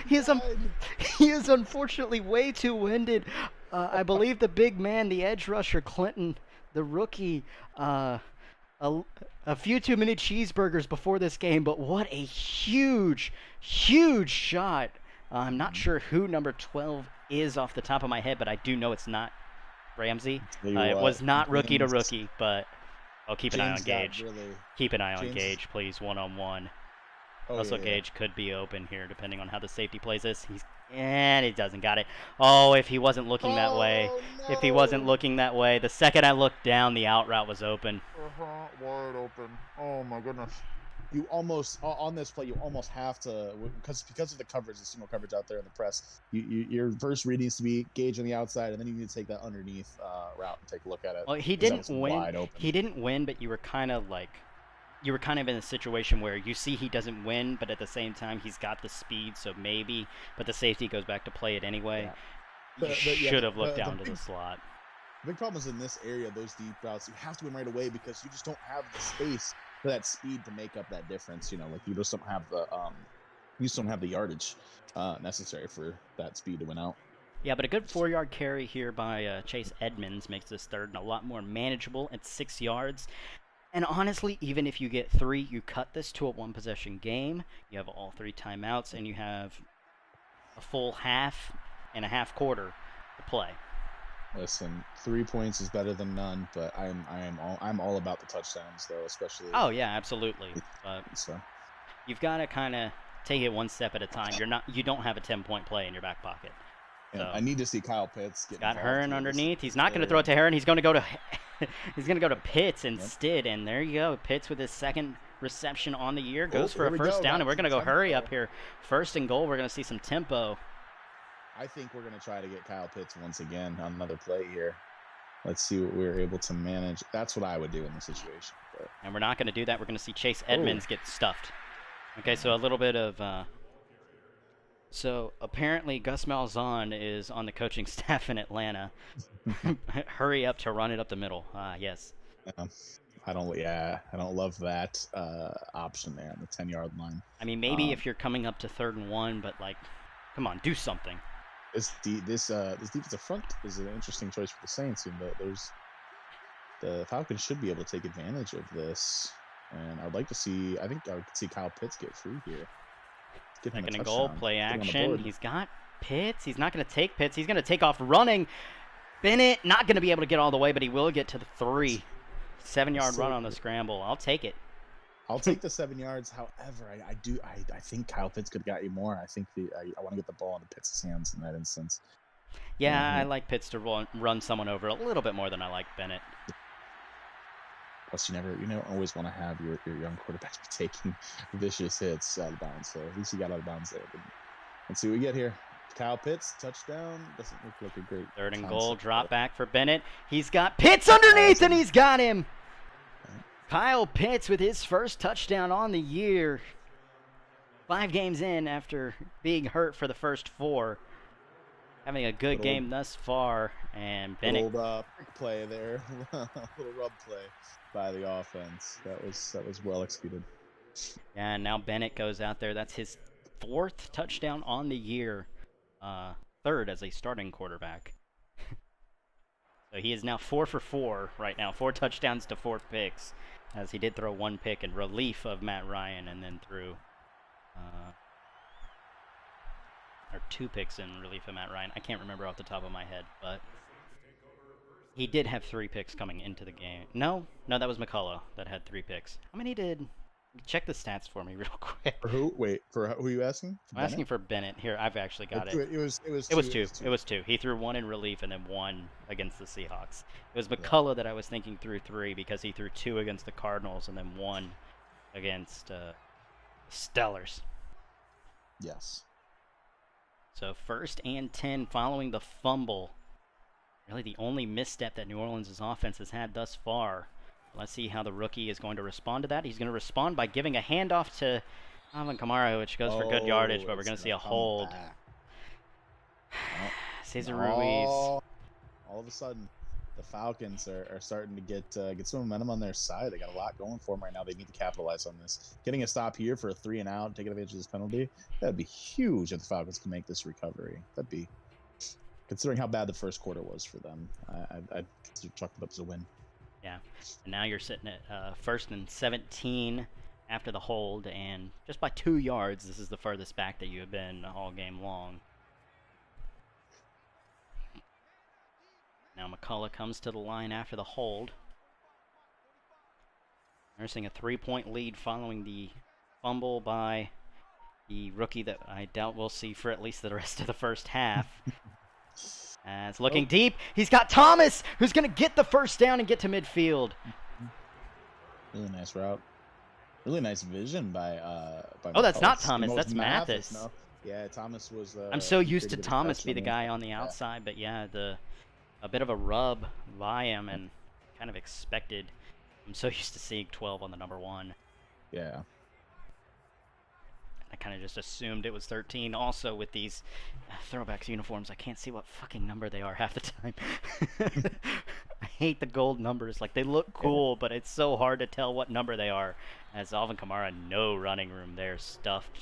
He is unfortunately way too winded. I believe the big man, the edge rusher, Clinton, the rookie, a few too many cheeseburgers before this game, but what a huge shot. I'm not sure who number 12 is off the top of my head, but I do know it's not Ramsey. It was not rookie to rookie, but keep an eye on Gage. Keep an eye on Gage, please, one-on-one. Gage could be open here, depending on how the safety plays this. And he doesn't got it. Oh, if he wasn't looking that way. No. If he wasn't looking that way. The second I looked down, the out route was open. Wide open. Oh, my goodness. You almost, on this play, you almost have to, because of the coverage, the single coverage out there in the press, your first read needs to be Gage on the outside, and then you need to take that underneath route and take a look at it. Well, he didn't win. He didn't win, but you were kind of in a situation where you see he doesn't win, but at the same time he's got the speed, so maybe. But the safety goes back to play it anyway. Yeah. You should have looked down to the slot. The big problem is in this area, those deep routes, you have to win right away because you just don't have the space for that speed to make up that difference. You know, like you just don't have the yardage necessary for that speed to win out. Yeah, but a good 4-yard carry here by Chase Edmonds makes this 3rd and a lot more manageable at 6 yards. And honestly, even if you get 3, you cut this to a 1-possession game. You have all 3 timeouts, and you have a full half and a half quarter to play. Listen, 3 points is better than none, but I'm all about the touchdowns though, especially. Oh yeah, absolutely. But you've got to kind of take it one step at a time. You don't have a 10-point play in your back pocket. And So, I need to see Kyle Pitts get got involved Hearn here. underneath. He's not going to throw it to Hearn. He's going to go to he's going to go to Pitts instead. And there you go. Pitts with his second reception on the year goes for a first down, and we're going to go hurry up here. First and goal. We're going to see some tempo. I think we're going to try to get Kyle Pitts once again on another play here. Let's see what we're able to manage. That's what I would do in this situation. But. And we're not going to do that. We're going to see Chase Edmonds get stuffed. Okay, so a little bit of... So apparently Gus Malzahn is on the coaching staff in Atlanta. Hurry up to run it up the middle. Yes. I don't love that option there on the 10-yard line. I mean, maybe if you're coming up to 3rd and 1, but like, come on, do something. This defensive front is an interesting choice for the Saints. The Falcons should be able to take advantage of this, and I'd like to see. I think I could see Kyle Pitts get free here. Second and goal, play action. He's got Pitts. He's not going to take Pitts. He's going to take off running. Bennett not going to be able to get all the way, but he will get to the 3. 7-yard run on the scramble. I'll take it. I'll take the 7 yards. However, I think Kyle Pitts could have got you more. I think I want to get the ball into Pitts' hands in that instance. Yeah, I like Pitts to run someone over a little bit more than I like Bennett. Plus, you never always want to have your young quarterbacks be taking vicious hits out of bounds. So at least he got out of bounds there. But let's see what we get here. Kyle Pitts, touchdown. Doesn't look like a great 3rd and goal, drop back for Bennett. He's got Pitts underneath, and he's got him. Kyle Pitts with his first touchdown on the year. 5 games in after being hurt for the first 4. Having a good game thus far, and Bennett. Little play there, little rub play by the offense. That was well executed. Yeah, and now Bennett goes out there. That's his 4th touchdown on the year, 3rd as a starting quarterback. So he is now 4 for 4 right now, 4 touchdowns to 4 picks, as he did throw 1 pick in relief of Matt Ryan, and then threw. Or 2 picks in relief of Matt Ryan. I can't remember off the top of my head, but he did have 3 picks coming into the game. No, that was McCullough that had 3 picks. How many did? Check the stats for me real quick. For who? Wait, for who are you asking? I'm asking for Bennett. Here, I've actually got it. It was 2. It was 2. He threw 1 in relief and then 1 against the Seahawks. It was McCullough that I was thinking threw 3 because he threw 2 against the Cardinals and then 1 against Stellars. Yes. So 1st and 10 following the fumble. Really the only misstep that New Orleans' offense has had thus far. Let's see how the rookie is going to respond to that. He's going to respond by giving a handoff to Alvin Kamara, which goes for good yardage, but we're going to see a hold. Cesar Ruiz. All of a sudden, the Falcons are starting to get some momentum on their side. They got a lot going for them right now. They need to capitalize on this. Getting a stop here for a 3 and out, taking advantage of this penalty, that'd be huge if the Falcons can make this recovery. That'd be, considering how bad the first quarter was for them, I'd chalk it up as a win. Yeah, and now you're sitting at 1st and 17 after the hold, and just by 2 yards, this is the furthest back that you have been all game long. Now McCullough comes to the line after the hold. Nursing a 3-point lead following the fumble by the rookie that I doubt we'll see for at least the rest of the first half. It's looking deep. He's got Thomas, who's going to get the first down and get to midfield. Really nice route. Really nice vision by oh, that's McCullough. not Thomas. That's Mathis. No. Yeah, Thomas was... I'm so used to Thomas be the guy on the outside, but yeah, a bit of a rub by him and kind of expected. I'm so used to seeing 12 on the number 1. Yeah. I kind of just assumed it was 13. Also, with these throwbacks uniforms, I can't see what fucking number they are half the time. I hate the gold numbers. Like, they look cool, but it's so hard to tell what number they are. As Alvin Kamara, no running room there, stuffed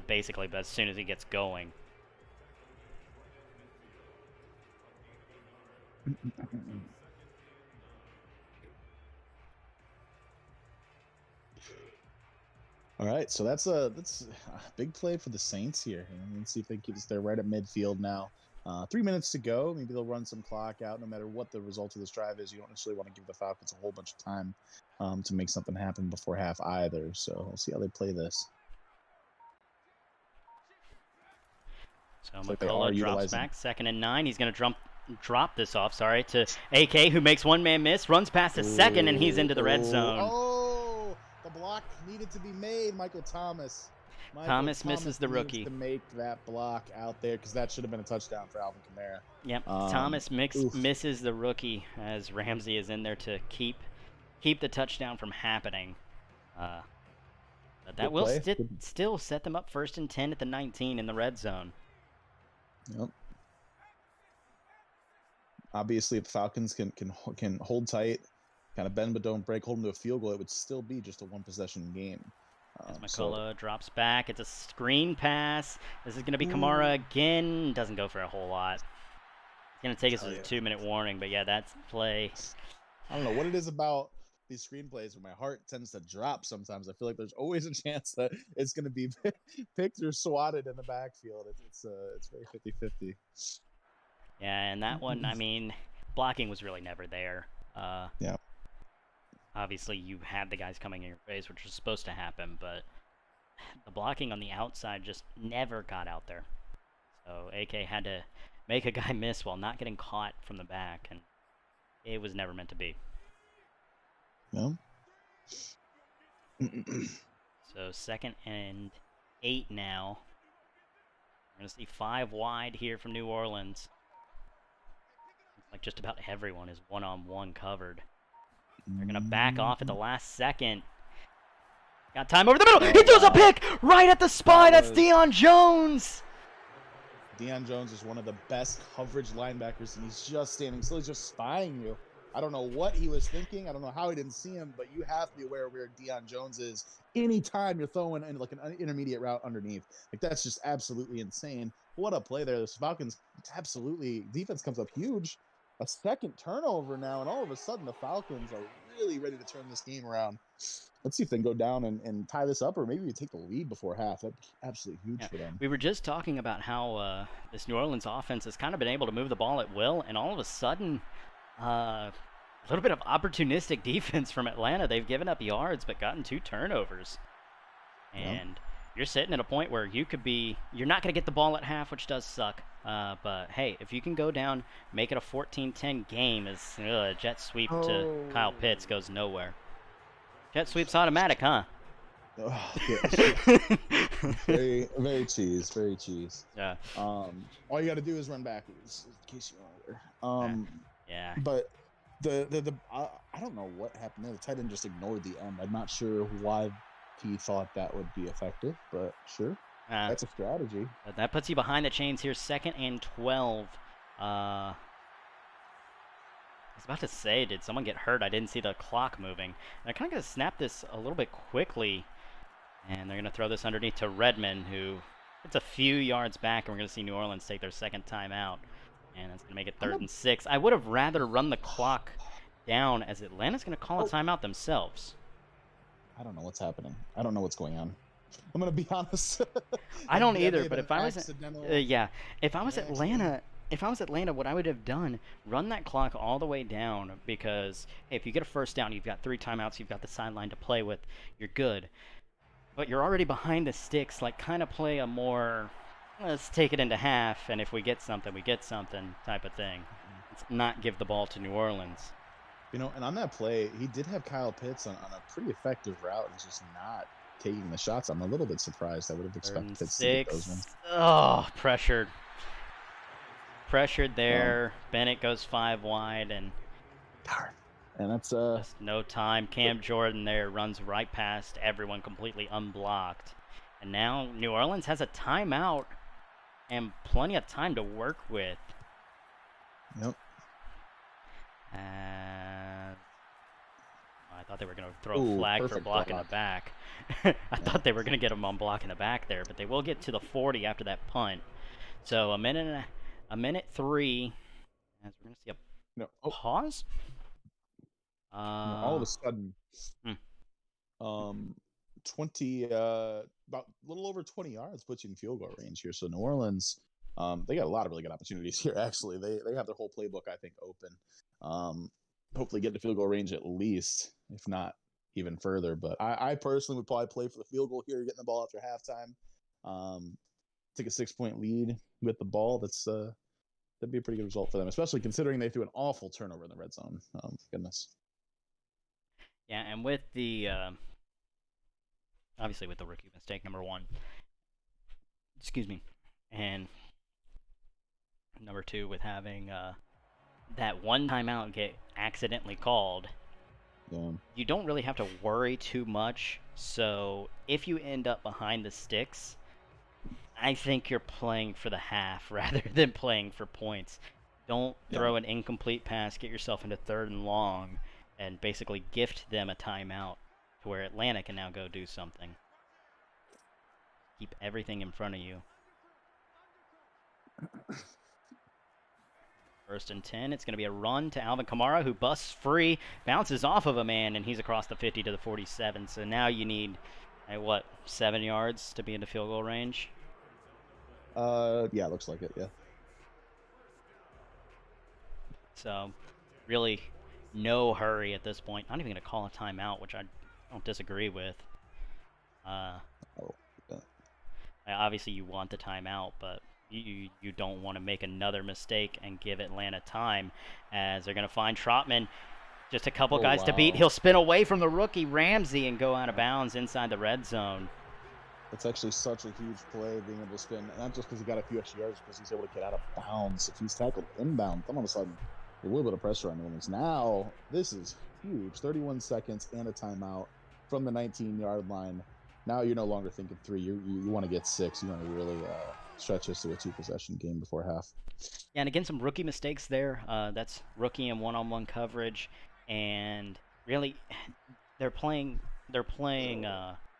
basically, but as soon as he gets going. All right, so that's a big play for the Saints here. Let's see if they can keep us there right at midfield now. 3 minutes to go. Maybe they'll run some clock out. No matter what the result of this drive is, you don't necessarily want to give the Falcons a whole bunch of time to make something happen before half either. So we'll see how they play this. So It's like they are McCullough drops utilizing. back, 2nd and 9. He's going to drop this off, to AK, who makes one-man miss, runs past the second, and he's into the red zone. Oh, the block needed to be made, Michael Thomas. Thomas misses the rookie. To make that block out there because that should have been a touchdown for Alvin Kamara. Yep, Thomas misses the rookie as Ramsey is in there to keep the touchdown from happening. But that will still set them up 1st and 10 at the 19 in the red zone. Yep. Obviously, if the Falcons can hold tight, kind of bend but don't break, hold them to a field goal, it would still be just a one-possession game. As McCullough drops back, it's a screen pass. This is going to be Kamara again. Doesn't go for a whole lot. It's going to take us a 2-minute warning, but yeah, that's play. I don't know what it is about these screenplays where my heart tends to drop sometimes. I feel like there's always a chance that it's going to be picked or swatted in the backfield. It's very 50-50. Yeah, and that one, I mean, blocking was really never there. Yeah. Obviously, you had the guys coming in your face, which was supposed to happen, but the blocking on the outside just never got out there. So AK had to make a guy miss while not getting caught from the back, and it was never meant to be. No. So 2nd and 8 now. We're going to see 5 wide here from New Orleans. Looks like just about everyone is one-on-one covered. They're going to back off at the last second. Got time over the middle. He throws a pick right at the spine. That's Deion Jones. Deion Jones is one of the best coverage linebackers, and he's just standing still. He's just spying you. I don't know what he was thinking. I don't know how he didn't see him, but you have to be aware of where Deion Jones is anytime you're throwing in like an intermediate route underneath. Like, that's just absolutely insane. What a play there. The Falcons defense comes up huge. A 2nd turnover now, and all of a sudden the Falcons are really ready to turn this game around. Let's see if they can go down and tie this up, or maybe we take the lead before half. That'd be absolutely huge for them. We were just talking about how this New Orleans offense has kind of been able to move the ball at will, and all of a sudden, a little bit of opportunistic defense from Atlanta. They've given up yards but gotten 2 turnovers. And you're sitting at a point where you're not going to get the ball at half, which does suck. But hey, if you can go down, make it a 14-10 game, as jet sweep to Kyle Pitts goes nowhere. Jet sweep's automatic, huh? Oh, yeah. very, very cheese. Yeah. All you got to do is run backwards, in case you are. Yeah. But I don't know what happened there. The tight end just ignored the end. I'm not sure why he thought that would be effective, but sure. That's a strategy. That puts you behind the chains here, 2nd and 12. I was about to say, did someone get hurt? I didn't see the clock moving. And I kind of got to snap this a little bit quickly. And they're going to throw this underneath to Redmond, who it's a few yards back, and we're going to see New Orleans take their 2nd time out. And that's going to make it 3rd and 6. I would have rather run the clock down, as Atlanta's going to call a timeout themselves. I don't know what's happening. I don't know what's going on. I'm gonna be honest. I don't either. But if I was, if I was Atlanta, what I would have done, run that clock all the way down, because hey, if you get a 1st down, you've got 3 timeouts, you've got the sideline to play with, you're good. But you're already behind the sticks. Like, kind of play a more, let's take it into half, and if we get something, we get something type of thing. Let's not give the ball to New Orleans. You know, and on that play, he did have Kyle Pitts on a pretty effective route. He's just not taking the shots. I'm a little bit surprised. I would have expected Pitts to get those ones. Oh, pressured there. Bennett goes 5 wide, and that's just no time. Cam Jordan there runs right past everyone, completely unblocked. And now New Orleans has a timeout and plenty of time to work with. Yep. I thought they were going to throw a flag for blocking the back. I thought they were going to get him on blocking the back there, but they will get to the 40 after that punt. So a minute 3. As we're going to see a pause. All of a sudden, 20, about a little over 20 yards puts you in field goal range here. So New Orleans, they got a lot of really good opportunities here. Actually, they have their whole playbook, I think, open. Hopefully get to field goal range at least, if not even further. But I personally would probably play for the field goal here, getting the ball after halftime. take a 6-point lead with the ball. That'd be a pretty good result for them, especially considering they threw an awful turnover in the red zone. Goodness. Yeah, and with the obviously with the rookie mistake number 1, excuse me, and number 2 with having that one timeout get accidentally called. Yeah. You don't really have to worry too much. So if you end up behind the sticks, I think you're playing for the half rather than playing for points. Don't throw an incomplete pass, get yourself into 3rd and long, and basically gift them a timeout to where Atlanta can now go do something. Keep everything in front of you. 1st and 10. It's going to be a run to Alvin Kamara, who busts free, bounces off of a man, and he's across the 50 to the 47. So now you need, 7 yards to be into field goal range? Yeah, looks like it, yeah. So really no hurry at this point. Not even going to call a timeout, which I don't disagree with. Obviously you want the timeout, but you don't want to make another mistake and give Atlanta time, as they're going to find Trotman. Just a couple guys to beat. He'll spin away from the rookie Ramsey and go out of bounds inside the red zone. That's actually such a huge play, being able to spin, not just because he got a few extra yards, because he's able to get out of bounds. If he's tackled inbound, then all of a sudden a little bit of pressure on New Orleans. Now this is huge. 31 seconds and a timeout from the 19-yard line. Now you're no longer thinking 3. You want to get 6. You want to really stretch this to a 2-possession game before half. Yeah, and again, some rookie mistakes there. That's rookie and one-on-one coverage, and really, they're playing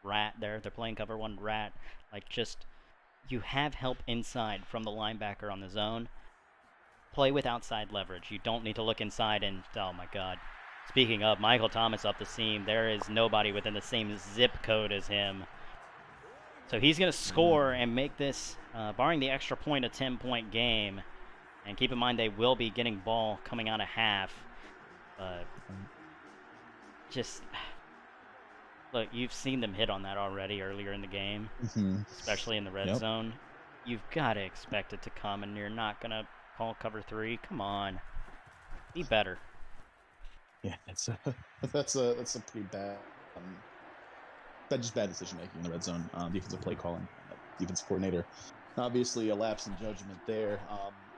rat there. They're playing cover 1 rat. Like, just, you have help inside from the linebacker on the zone. Play with outside leverage. You don't need to look inside and, oh my God. Speaking of, Michael Thomas up the seam. There is nobody within the same zip code as him. So he's going to score and make this, barring the extra point, a 10-point game. And keep in mind, they will be getting ball coming out of half. But just, look, you've seen them hit on that already earlier in the game, especially in the red zone. You've got to expect it to come, and you're not going to call cover 3. Come on. Be better. Yeah, that's a pretty bad, just bad decision making in the red zone. Defensive play calling, defensive coordinator, obviously a lapse in judgment there,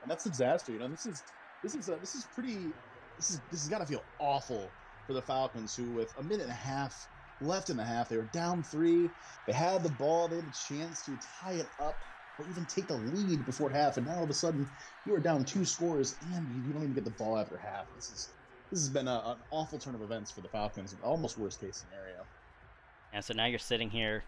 and that's a disaster. This has got to feel awful for the Falcons, who with a minute and a half left in the half, they were down 3. They had the ball, they had a chance to tie it up or even take the lead before half, and now all of a sudden you are down 2 scores and you don't even get the ball after half. This has been an awful turn of events for the Falcons, almost worst case scenario. And so now you're sitting here.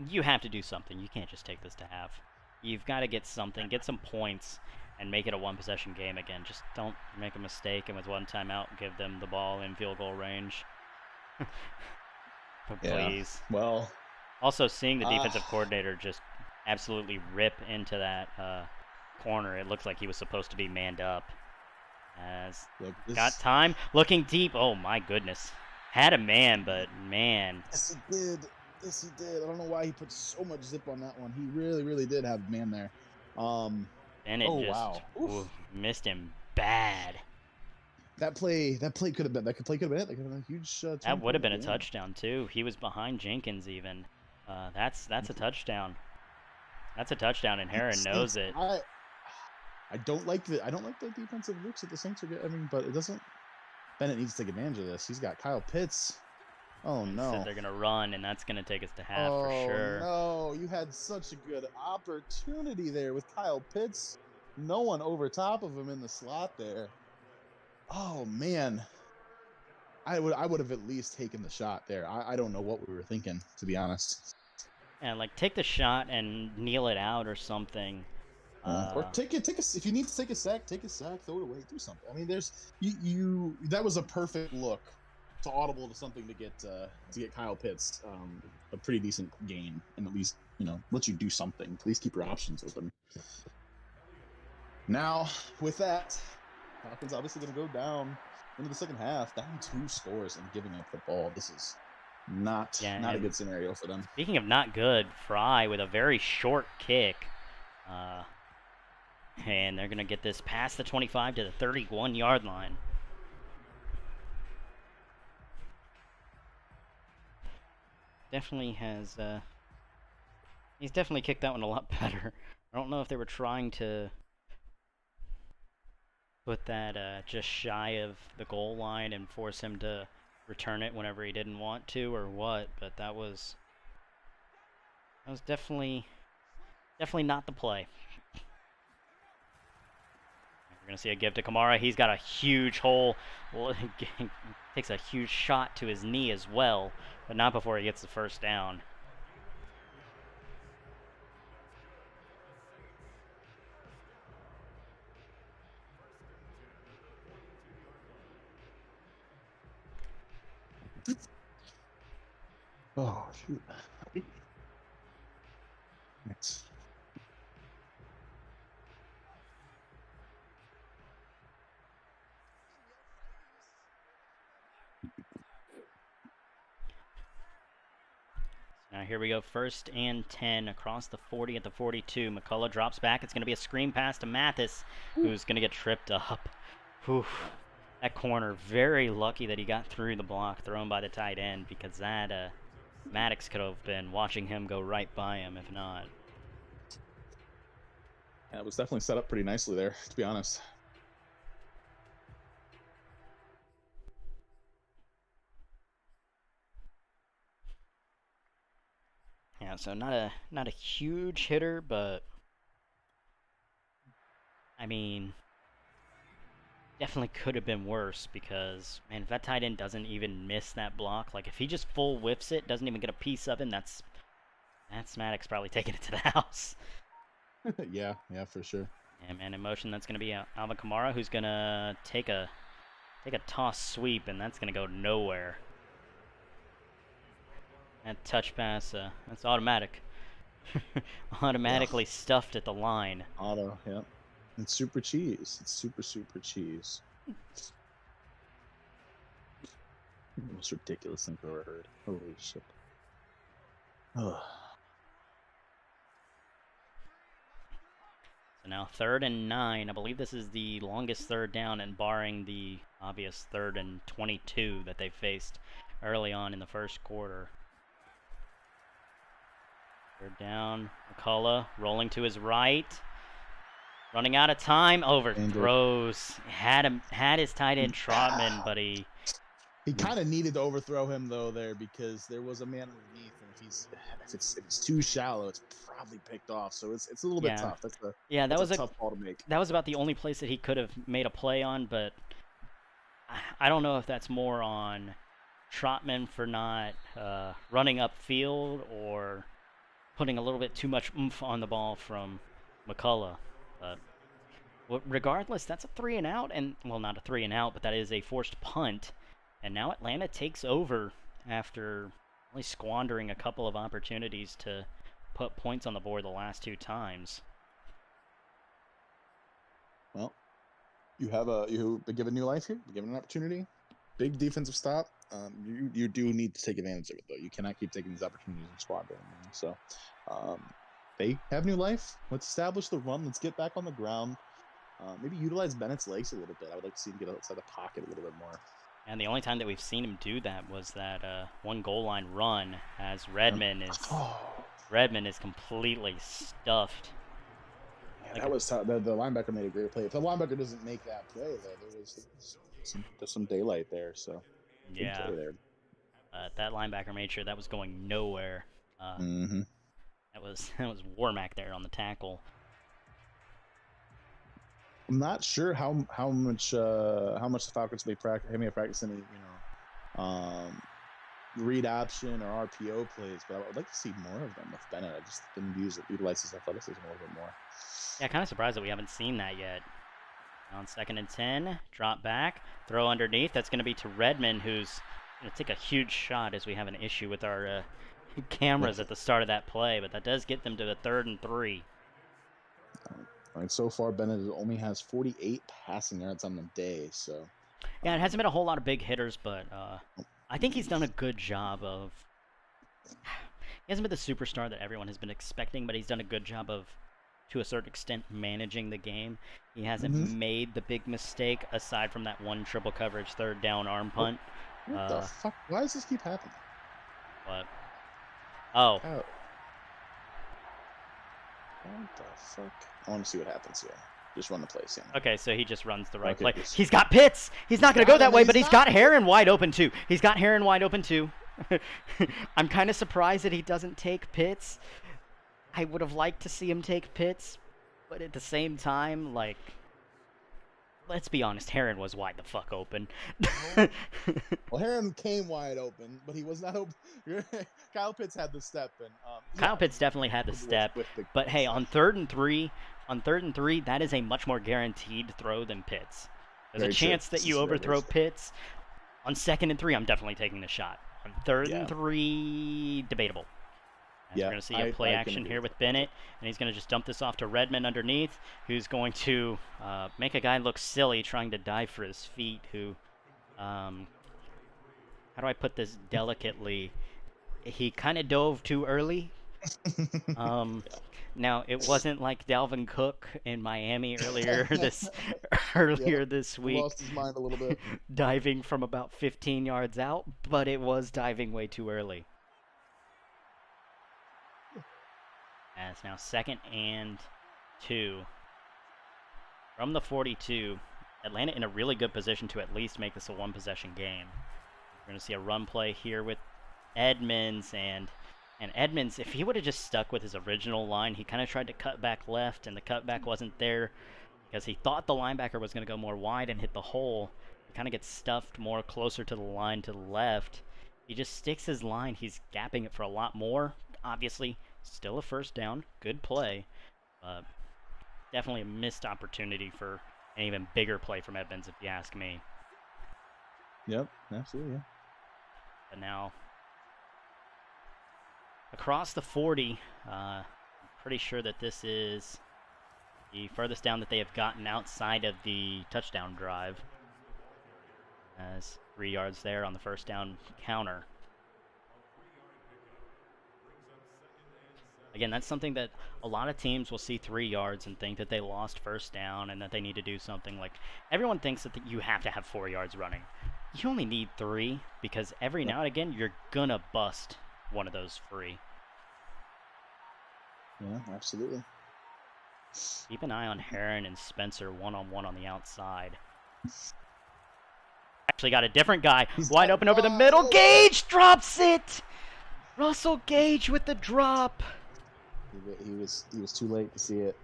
You have to do something. You can't just take this to half. You've got to get something, get some points, and make it a 1-possession game again. Just don't make a mistake, and with 1 timeout, give them the ball in field goal range. Please. Well, also, seeing the defensive coordinator just absolutely rip into that corner, it looks like he was supposed to be manned up. Got time, looking deep. Oh my goodness, had a man, but man. Yes, he did. I don't know why he put so much zip on that one. He really did have a man there. Bennett missed him bad. That play could have been it. That could have been a huge. That would have been a touchdown too. He was behind Jenkins even. That's a touchdown. That's a touchdown, and Heron knows it. I don't like the defensive looks that the Saints are getting. But it doesn't. Bennett needs to take advantage of this. He's got Kyle Pitts. Oh no! So they're gonna run, and that's gonna take us to half for sure. Oh no! You had such a good opportunity there with Kyle Pitts. No one over top of him in the slot there. Oh man! I would have at least taken the shot there. I don't know what we were thinking, to be honest. And like, take the shot and kneel it out or something. Or take if you need to take a sack, throw it away, do something. I mean, there's you that was a perfect look to audible to something to get Kyle Pitts a pretty decent gain, and at least let you do something. At least keep your options open. Now with that, Falcons obviously going to go down into the second half, down 2 scores and giving up the ball. This is Not a good scenario for them. Speaking of not good, Fry with a very short kick. And they're going to get this past the 25 to the 31-yard line. Definitely has... he's definitely kicked that one a lot better. I don't know if they were trying to put that just shy of the goal line and force him to return it whenever he didn't want to or what, but that was definitely not the play. We're going to see a give to Kamara. He's got a huge hole. Well, takes a huge shot to his knee as well, but not before he gets the first down. Oh, shoot. Next. Now here we go, 1st and 10 across the 40 at the 42. McCullough drops back. It's going to be a screen pass to Mathis, who's going to get tripped up. Whew. That corner, very lucky that he got through the block thrown by the tight end, because that Maddox could have been watching him go right by him if not. Yeah, it was definitely set up pretty nicely there, to be honest. Yeah, so not a huge hitter, but I mean, definitely could have been worse, because man, if that tight end doesn't even miss that block, like if he just full whiffs it, doesn't even get a piece of him, that's Maddox probably taking it to the house. yeah, for sure. Yeah, man, in motion, that's going to be Alvin Kamara, who's going to take a toss sweep, and that's going to go nowhere. That touch pass, that's automatic. Automatically stuffed at the line. Auto, yep. It's super cheese. It's super cheese. The most ridiculous thing I've ever heard. Holy shit. Ugh. So now 3rd and 9. I believe this is the longest third down, and barring the obvious 3rd and 22 that they faced early on in the first quarter. 3rd down. McCullough rolling to his right. Running out of time. Overthrows. Had his tight end Trotman, but he kind of needed to overthrow him though there, because there was a man underneath, and if it's too shallow, it's probably picked off. So it's a little bit tough. That's a tough call to make. That was about the only place that he could have made a play on, but I don't know if that's more on Trotman for not running upfield or putting a little bit too much oomph on the ball from McCullough. But regardless, that's a 3 and out, and well, not a 3 and out, but that is a forced punt. And now Atlanta takes over after only squandering a couple of opportunities to put points on the board the last 2 times. Well, you've been given new life here, given an opportunity. Big defensive stop. You do need to take advantage of it, though. You cannot keep taking these opportunities and squandering them. So they have new life. Let's establish the run. Let's get back on the ground. Maybe utilize Bennett's legs a little bit. I would like to see him get outside the pocket a little bit more. And the only time that we've seen him do that was that one goal line run, as Redmond is completely stuffed. Yeah, that was tough. The linebacker made a great play. If the linebacker doesn't make that play, though, there's some daylight there. So yeah, play there. That linebacker made sure that was going nowhere. That was Warmack there on the tackle. I'm not sure how much the Falcons may practice any read option or RPO plays, but I would like to see more of them with Bennett. I just didn't utilize his athleticism a little bit more. Yeah, kind of surprised that we haven't seen that yet. On 2nd and 10, drop back, throw underneath. That's going to be to Redmond, who's going to take a huge shot, as we have an issue with our cameras at the start of that play, but that does get them to the 3rd and 3. All right, so far Bennett only has 48 passing yards on the day, so yeah, it hasn't been a whole lot of big hitters, but I think he's done a good job of. He hasn't been the superstar that everyone has been expecting, but he's done a good job of, to a certain extent, managing the game. He hasn't made the big mistake aside from that one triple coverage third down arm punt. What the fuck? Why does this keep happening? What? Oh. What the fuck? I want to see what happens here. Just run the play, Sam. Okay, so he just runs the right Okay, play. He's got Pitts. He's not going to go that way, but he's got Heron wide open too. I'm kind of surprised that he doesn't take Pitts. I would have liked to see him take Pitts, but at the same time, let's be honest, Heron was wide the fuck open. Well, Heron came wide open, but he was not open. Kyle Pitts had the step, and Kyle Pitts definitely had the step. But hey, on 3rd and 3, that is a much more guaranteed throw than Pitts. There's a chance that you overthrow Pitts. On 2nd and 3, I'm definitely taking the shot. On 3rd and 3, debatable. We're going to see a play action here with Bennett, and he's going to just dump this off to Redmond underneath, who's going to make a guy look silly trying to dive for his feet, who, how do I put this delicately? He kind of dove too early. Now, it wasn't like Dalvin Cook in Miami earlier this week. Lost his mind a little bit. Diving from about 15 yards out, but it was diving way too early. And it's now 2nd and 2. From the 42, Atlanta in a really good position to at least make this a one-possession game. We're going to see a run play here with Edmonds, and Edmonds, if he would have just stuck with his original line, he kind of tried to cut back left, and the cutback wasn't there because he thought the linebacker was going to go more wide and hit the hole. He kind of gets stuffed more closer to the line to the left. He just sticks his line. He's gapping it for a lot more. Obviously, still a first down. Good play. But definitely a missed opportunity for an even bigger play from Edmonds, if you ask me. Yep, absolutely. Yeah. But now, across the 40, I'm pretty sure that this is the furthest down that they have gotten outside of the touchdown drive. As 3 yards there on the first down counter. Again, that's something that a lot of teams will see 3 yards and think that they lost first down and that they need to do something. Like, everyone thinks that you have to have 4 yards running. You only need 3 because every now and again you're gonna bust one of those free. Yeah, absolutely. Keep an eye on Heron and Spencer one-on-one on the outside. Actually got a different guy. Wide open over the middle. Gage drops it! Russell Gage with the drop. He was too late to see it.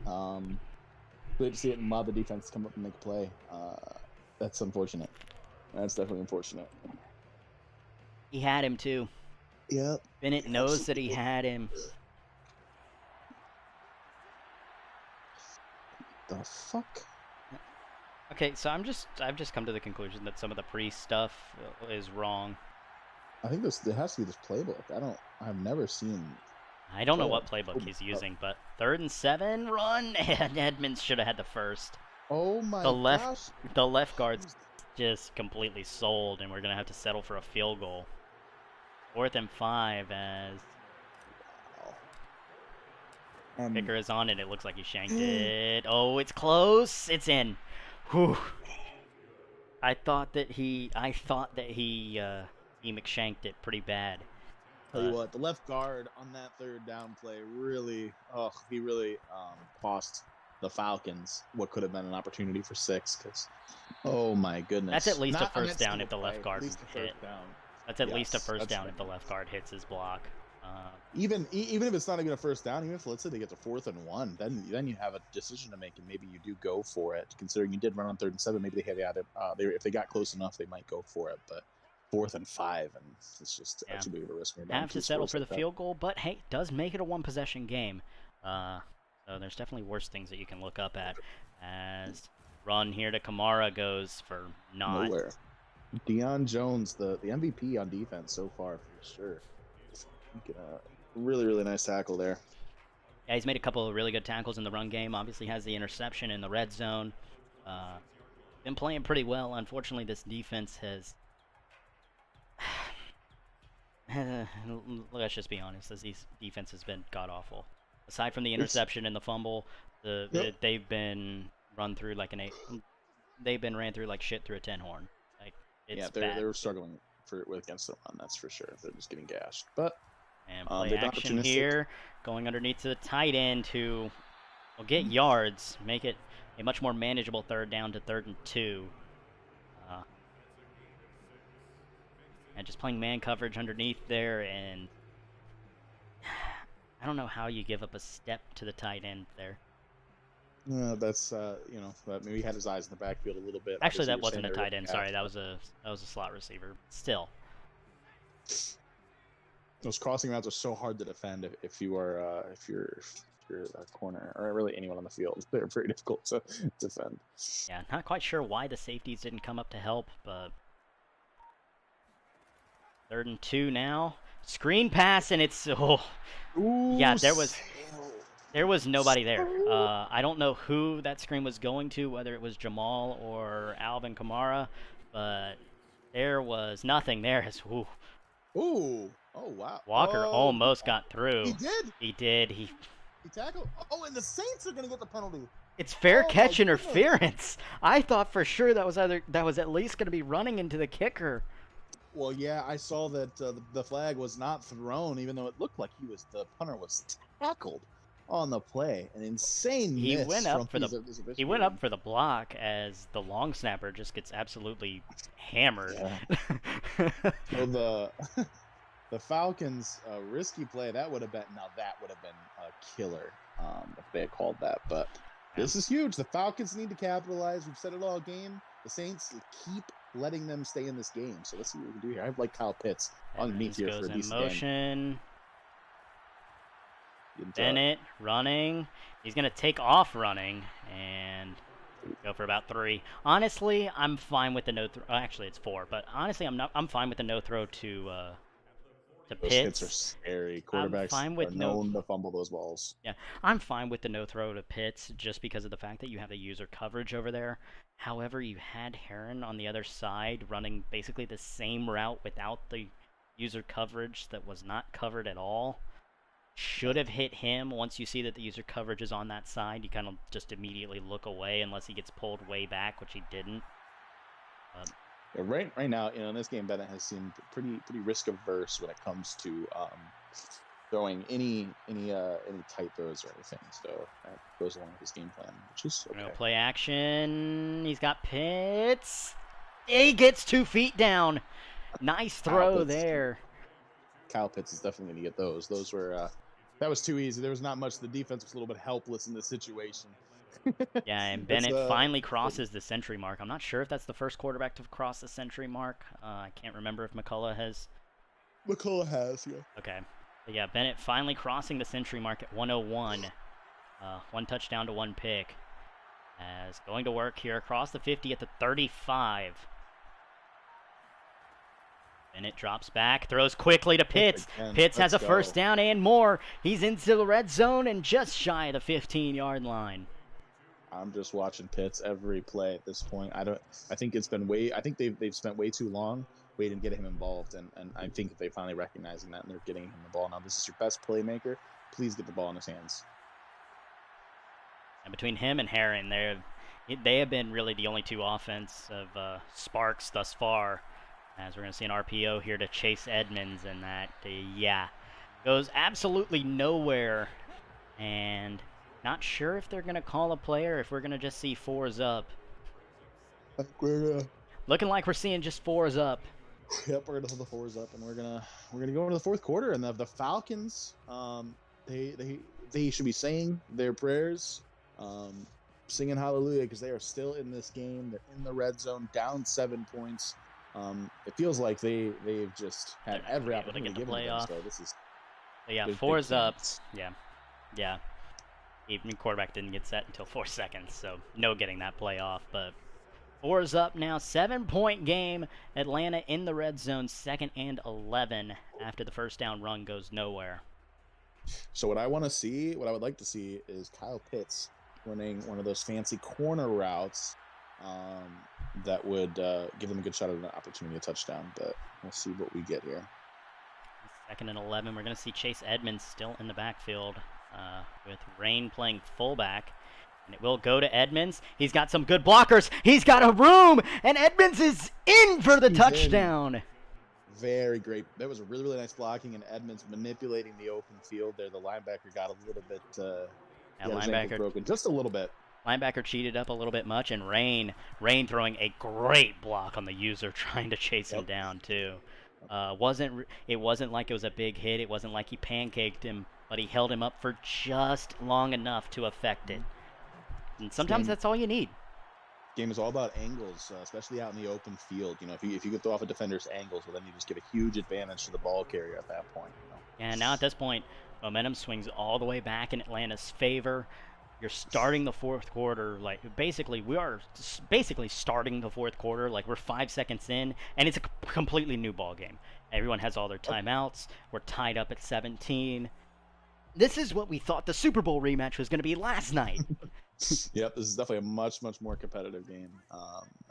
Late to see it and allow the defense to come up and make a play. That's unfortunate. That's definitely unfortunate. He had him too. Yep. Bennett knows that he had him. The fuck? Okay, so I've just come to the conclusion that some of the pre-stuff is wrong. I think there has to be this playbook. I've never seen. I don't know what playbook he's using, but 3rd and 7 run, and Edmonds should have had the first. Oh my gosh. The left guard's just completely sold, and we're gonna have to settle for a field goal. 4th and 5 as kicker is on it. It looks like he shanked it. Oh, it's close. It's in. Whew. I thought that he McShanked it pretty bad. Tell you what, the left guard on that 3rd down play really, he really cost the Falcons what could have been an opportunity for 6. Because, oh my goodness, that's at least a first down if the left guard hit. That's at least a first down if the left guard hits his block. Even if it's not even a first down, even if let's say they get to 4th and 1, then you have a decision to make, and maybe you do go for it. Considering you did run on 3rd and 7, maybe they had added. If they got close enough, they might go for it. But 4th and 5, and it's just too big of a risk. Have to settle for the field goal, but hey, does make it a one-possession game. So there's definitely worse things that you can look up at. As run here to Kamara goes for nowhere. Deion Jones, the MVP on defense so far for sure. Really, really nice tackle there. Yeah, he's made a couple of really good tackles in the run game. Obviously has the interception in the red zone. Been playing pretty well. Unfortunately, this defense has let's just be honest. This defense has been god awful. Aside from the It's interception and the fumble, yep. they've been run through like they've been ran through like shit through a tin horn. Like Yeah, it's they're bad. they're struggling with against the run. That's for sure. They're just getting gashed, but And play they've been action opportunistic. here, going underneath to the tight end who will get yards, make it a much more manageable third down to 3rd and 2. Uh, and just playing man coverage underneath there, and I don't know how you give up a step to the tight end there. That's maybe he had his eyes in the backfield a little bit. Actually, Obviously, that you're saying wasn't a they're tight getting end. Sorry, gashed, that but was a slot receiver. Still, those crossing routes are so hard to defend if you're a corner or really anyone on the field. They're very difficult to defend. yeah, not quite sure why the safeties didn't come up to help, but 3rd and 2 now. Screen pass, and it's yeah, there was nobody there. I don't know who that screen was going to, whether it was Jamal or Alvin Kamara, but there was nothing there. Ooh. Oh wow. Walker Oh, almost got he through. did. He did. He tackled. Oh, and the Saints are gonna get the penalty. It's fair Oh my catch goodness. interference. I thought for sure that was at least going to be running into the kicker. Well, yeah, I saw that the flag was not thrown, even though it looked like the punter was tackled on the play. An insane He miss went up from for the he went up for the block as the long snapper just gets absolutely hammered. Yeah. Well, the Falcons risky play that would have been a killer if they had called that. But this is huge. The Falcons need to capitalize. We've said it all game. The Saints keep letting them stay in this game. So let's see what we can do here. I have like Kyle Pitts underneath here for a decent motion. game. Bennett running. He's gonna take off running and go for about 3. Honestly, I'm fine with the no throw. Actually, it's 4, but honestly, I'm fine with the no throw to Those hits are Pitts. scary. I'm Quarterbacks fine are with known to fumble those balls. Yeah, I'm fine with the no throw to Pitts just because of the fact that you have the user coverage over there. However, you had Heron on the other side running basically the same route without the user coverage that was not covered at all. Should have hit him. Once you see that the user coverage is on that side, you kind of just immediately look away unless he gets pulled way back, which he didn't. Yeah, right now, in this game, Bennett has seemed pretty risk averse when it comes to throwing any tight throws or anything. So that goes along with his game plan, which is okay. Play action. He's got Pitts. He gets 2 feet down. Nice throw there. Kyle Pitts is definitely going to get those. Those were that was too easy. There was not much. The defense was a little bit helpless in this situation. Yeah, and Bennett finally crosses the century mark. I'm not sure if that's the first quarterback to cross the century mark. I can't remember if McCullough has. McCullough has, yeah. Okay. But yeah, Bennett finally crossing the century mark at 101. 1 touchdown to 1 pick. As going to work here across the 50 at the 35. Bennett drops back, throws quickly to Pitts. Pitts has a first down and more. He's into the red zone and just shy of the 15-yard line. I'm just watching Pitts every play at this point. I think they've spent way too long waiting to get him involved, and I think they finally recognizing that and they're getting him the ball now. This is your best playmaker. Please get the ball in his hands. And between him and Heron, they have been really the only 2 offensive sparks thus far. As we're going to see an RPO here to Chase Edmonds, and that, goes absolutely nowhere. And not sure if they're going to call a play or if we're going to just see 4s up. Looking like we're seeing just 4s up. Yep, we're gonna hold the 4s up, and we're gonna go into the 4th quarter. And the Falcons, they should be saying their prayers, singing hallelujah, because they are still in this game. They're in the red zone, down 7 points. It feels like they've just had every opportunity to get the playoff. So this is 4s up. Yeah. Even quarterback didn't get set until 4 seconds, so no getting that play off. But 4s up now, 7-point game. Atlanta in the red zone, 2nd and 11 after the first down run goes nowhere. So what I would like to see is Kyle Pitts running one of those fancy corner routes that would give them a good shot at an opportunity to touchdown. But we'll see what we get here. 2nd and 11. We're going to see Chase Edmonds still in the backfield with Rain playing fullback. And it will go to Edmonds. He's got some good blockers. He's got a room, and Edmonds is in for the touchdown. Very great. That was a really, really nice blocking, and Edmonds manipulating the open field there. The linebacker got a little bit linebacker broken just a little bit. Linebacker cheated up a little bit much, and Rain throwing a great block on the user, trying to chase him down too. It wasn't like it was a big hit. It wasn't like he pancaked him, but he held him up for just long enough to affect it. And sometimes that's all you need. Game is all about angles, especially out in the open field. You know, if you could throw off a defender's angles, well, then you just give a huge advantage to the ball carrier at that point. You know? And now at this point, momentum swings all the way back in Atlanta's favor. You're starting the fourth quarter, like we are basically starting the fourth quarter, like we're 5 seconds in, and it's a completely new ball game. Everyone has all their timeouts. We're tied up at 17. This is what we thought the Super Bowl rematch was going to be last night. Yep, this is definitely a much, much more competitive game,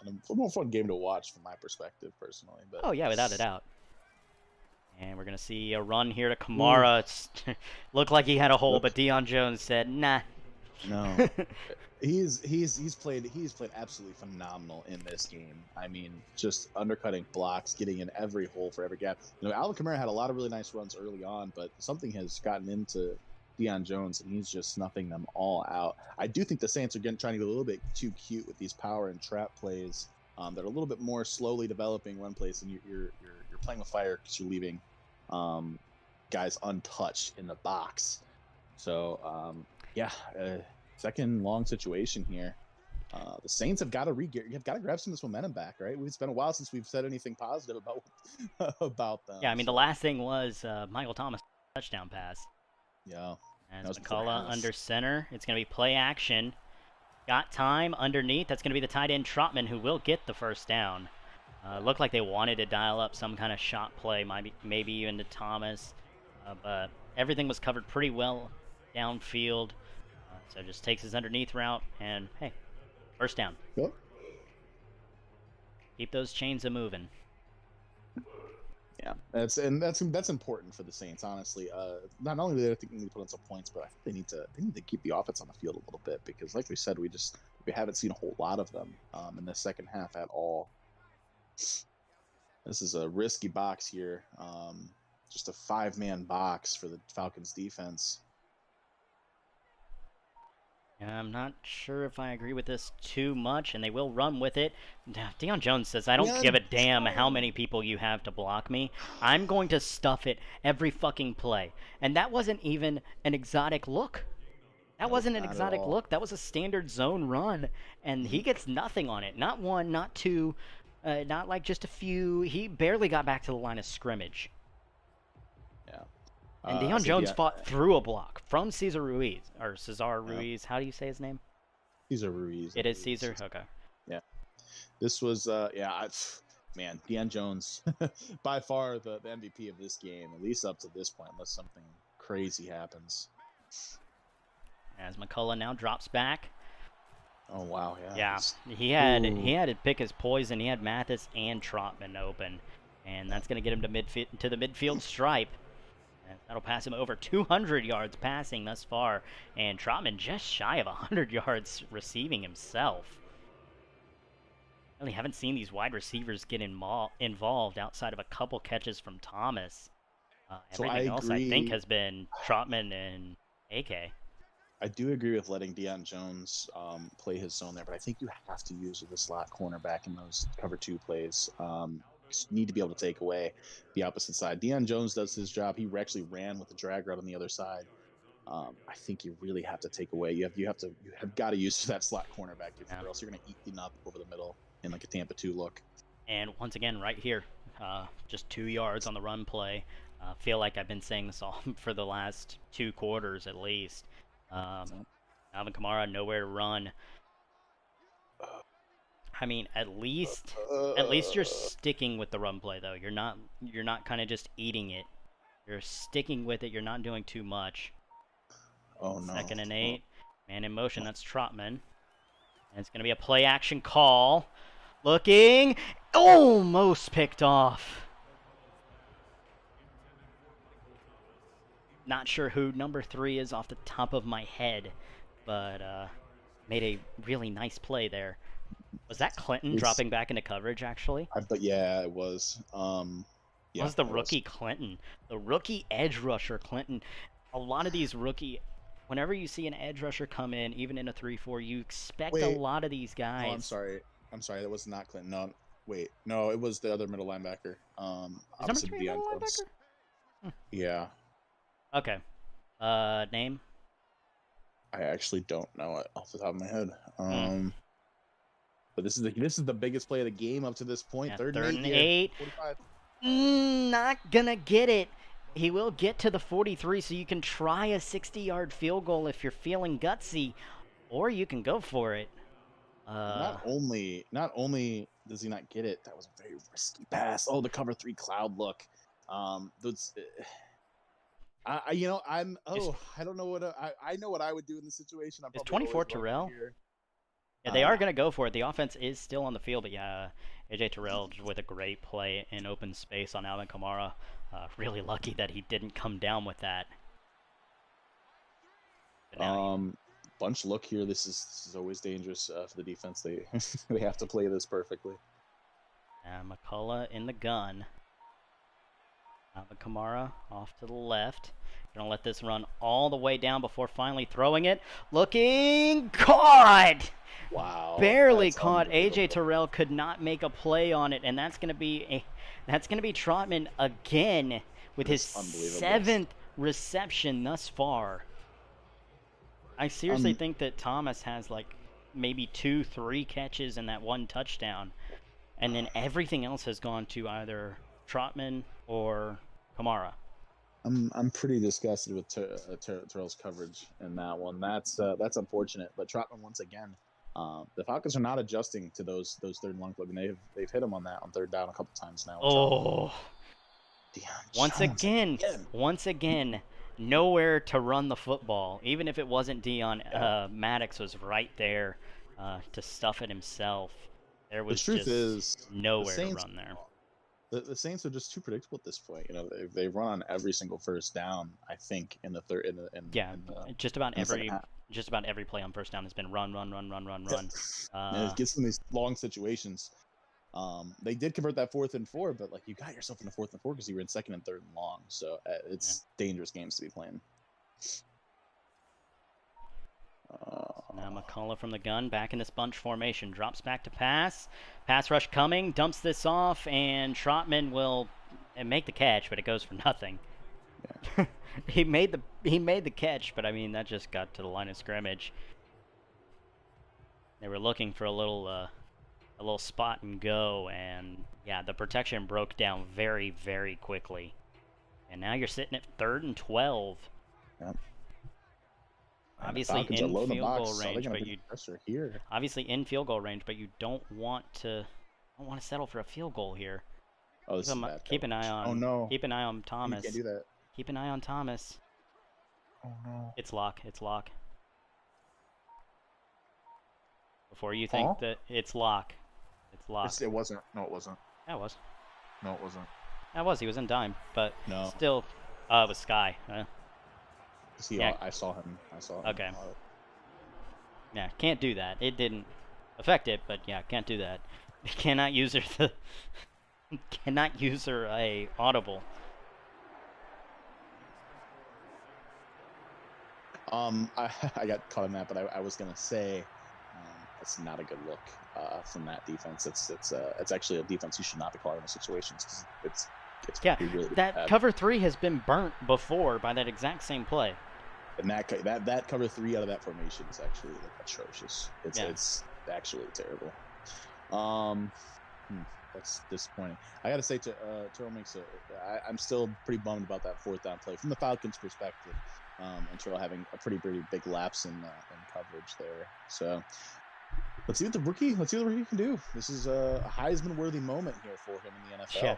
and a more fun game to watch from my perspective, personally. But oh yeah, without a doubt. And we're gonna see a run here to Kamara. Looked like he had a hole, but Deion Jones said, "Nah." No, he's played absolutely phenomenal in this game. I mean, just undercutting blocks, getting in every hole for every gap. You know, Alvin Kamara had a lot of really nice runs early on, but something has gotten into Deion Jones, and he's just snuffing them all out. I do think the Saints are trying to get a little bit too cute with these power and trap plays that are a little bit more slowly developing run plays, and you're playing with fire because you're leaving guys untouched in the box. So second long situation here. The Saints have got to grab some of this momentum back, right? It's been a while since we've said anything positive about them. Yeah, I mean, the last thing was Michael Thomas touchdown pass. Yeah. As McCullough under center. It's going to be play action. Got time underneath. That's going to be the tight end Trotman, who will get the first down. Looked like they wanted to dial up some kind of shot play, maybe even to Thomas. But everything was covered pretty well downfield. So just takes his underneath route, and hey, first down. Yep. Keep those chains a-moving. Yeah, that's important for the Saints, honestly. Not only do they need to put on some points, but I think they need to keep the offense on the field a little bit, because, like we said, we haven't seen a whole lot of them in the second half at all. This is a risky box here, just a 5-man box for the Falcons defense. I'm not sure if I agree with this too much, and they will run with it. Deion Jones says, I don't give a damn how many people you have to block me. I'm going to stuff it every fucking play. And that wasn't even an exotic look. That wasn't an exotic look. That was a standard zone run, and he gets nothing on it. Not one, not two, not like just a few. He barely got back to the line of scrimmage. Yeah. And Deion Jones fought through a block from Cesar Ruiz. How do you say his name? Cesar Ruiz. It is Cesar? Okay. Yeah. This was, Deion Jones, by far the MVP of this game, at least up to this point, unless something crazy happens. As McCullough now drops back. Oh, wow, yeah. He had to pick his poison. He had Mathis and Trotman open, and that's going to get him to the midfield stripe. That'll pass him over 200 yards passing thus far, and Trotman just shy of 100 yards receiving himself. Really haven't seen these wide receivers get involved outside of a couple catches from Thomas. Everything else, I think, has been Trotman and AK. I do agree with letting Deion Jones play his zone there, but I think you have to use the slot cornerback in those cover 2 plays. Need to be able to take away the opposite side. Deion Jones does his job. He actually ran with the drag route on the other side. I think you really have to take away. You have got to use that slot cornerback, or else you're going to eat him up over the middle in like a Tampa 2 look. And once again, right here, just 2 yards on the run play. Feel like I've been saying this all for the last 2 quarters at least. Alvin Kamara nowhere to run. I mean, at least you're sticking with the run play, though. You're not kind of just eating it. You're sticking with it. You're not doing too much. Oh no! 2nd and 8, man in motion. That's Trotman, and it's going to be a play action call. Looking, almost picked off. Not sure who number 3 is off the top of my head, but made a really nice play there. Was that Clinton dropping back into coverage, actually? But yeah, it was. It was the rookie Clinton. The rookie edge rusher Clinton. A lot of these whenever you see an edge rusher come in, even in a 3-4, you expect a lot of these guys. Oh, I'm sorry. That was not Clinton. No, wait. No, it was the other middle linebacker. Opposite number 3 middle linebacker? Yeah. Okay. Name? I actually don't know it off the top of my head. But this is the biggest play of the game up to this point. Yeah, third and 8. 45. Not gonna get it. He will get to the 43, so you can try a 60-yard field goal if you're feeling gutsy, or you can go for it. Not only does he not get it, that was a very risky pass. Oh, the cover 3 cloud look. I don't know what I know what I would do in this situation. Is 24 Terrell? Yeah, they are going to go for it. The offense is still on the field, but yeah, AJ Terrell with a great play in open space on Alvin Kamara. Really lucky that he didn't come down with that. Bunch look here. This is always dangerous for the defense. They they have to play this perfectly. And McCullough in the gun. Alvin Kamara off to the left. Gonna let this run all the way down before finally throwing it. Looking caught. Wow. Barely caught. AJ Terrell could not make a play on it, and that's gonna be Trotman again with his 7th reception thus far. I seriously think that Thomas has like maybe 2-3 catches and that 1 touchdown, and then everything else has gone to either Trotman or Kamara. I'm pretty disgusted with Terrell's coverage in that one. That's unfortunate. But Trotman once again, the Falcons are not adjusting to those third and long plays. They've hit him on third down a couple times now. Once again, nowhere to run the football. Even if it wasn't Dion, Maddox was right there to stuff it himself. There was just nowhere to run there. The Saints are just too predictable at this point. You know, they run on every single first down. I think in the third. Just about every play on first down has been run. And it gets them these long situations. They did convert that 4th and 4, but like you got yourself in a 4th and 4 because you were in 2nd and 3rd and long. So it's dangerous games to be playing. Now McCullough from the gun, back in this bunch formation, drops back to pass. Pass rush coming, dumps this off, and Trotman will make the catch, but it goes for nothing. Yeah. he made the catch, but I mean that just got to the line of scrimmage. They were looking for a little spot and go, and yeah, the protection broke down very, very quickly. And now you're sitting at 3rd and 12. Yep. Obviously in field goal range, but you don't want to settle for a field goal here. Oh, this is bad. Keep an eye on. Oh no. Keep an eye on Thomas. You can't do that. Keep an eye on Thomas. Oh no. It's lock. Before you think that it's lock. It's lock. It wasn't. No, it wasn't. Yeah, it was. No, it wasn't. That was. He was in dime, but no. Still, it was Sky. I saw him. Okay. Yeah, can't do that. It didn't affect it, but yeah, can't do that. You cannot use her a audible. I got caught in that, but I was gonna say it's not a good look from that defense. It's actually a defense you should not be calling in those situations. It's really that bad. Cover 3 has been burnt before by that exact same play. And that cover 3 out of that formation is actually atrocious. It's actually terrible. That's disappointing. I got to say, Terrell I'm still pretty bummed about that 4th down play from the Falcons' perspective, and Terrell having a pretty big lapse in coverage there. So let's see what the rookie can do. This is a Heisman-worthy moment here for him in the NFL. Yeah.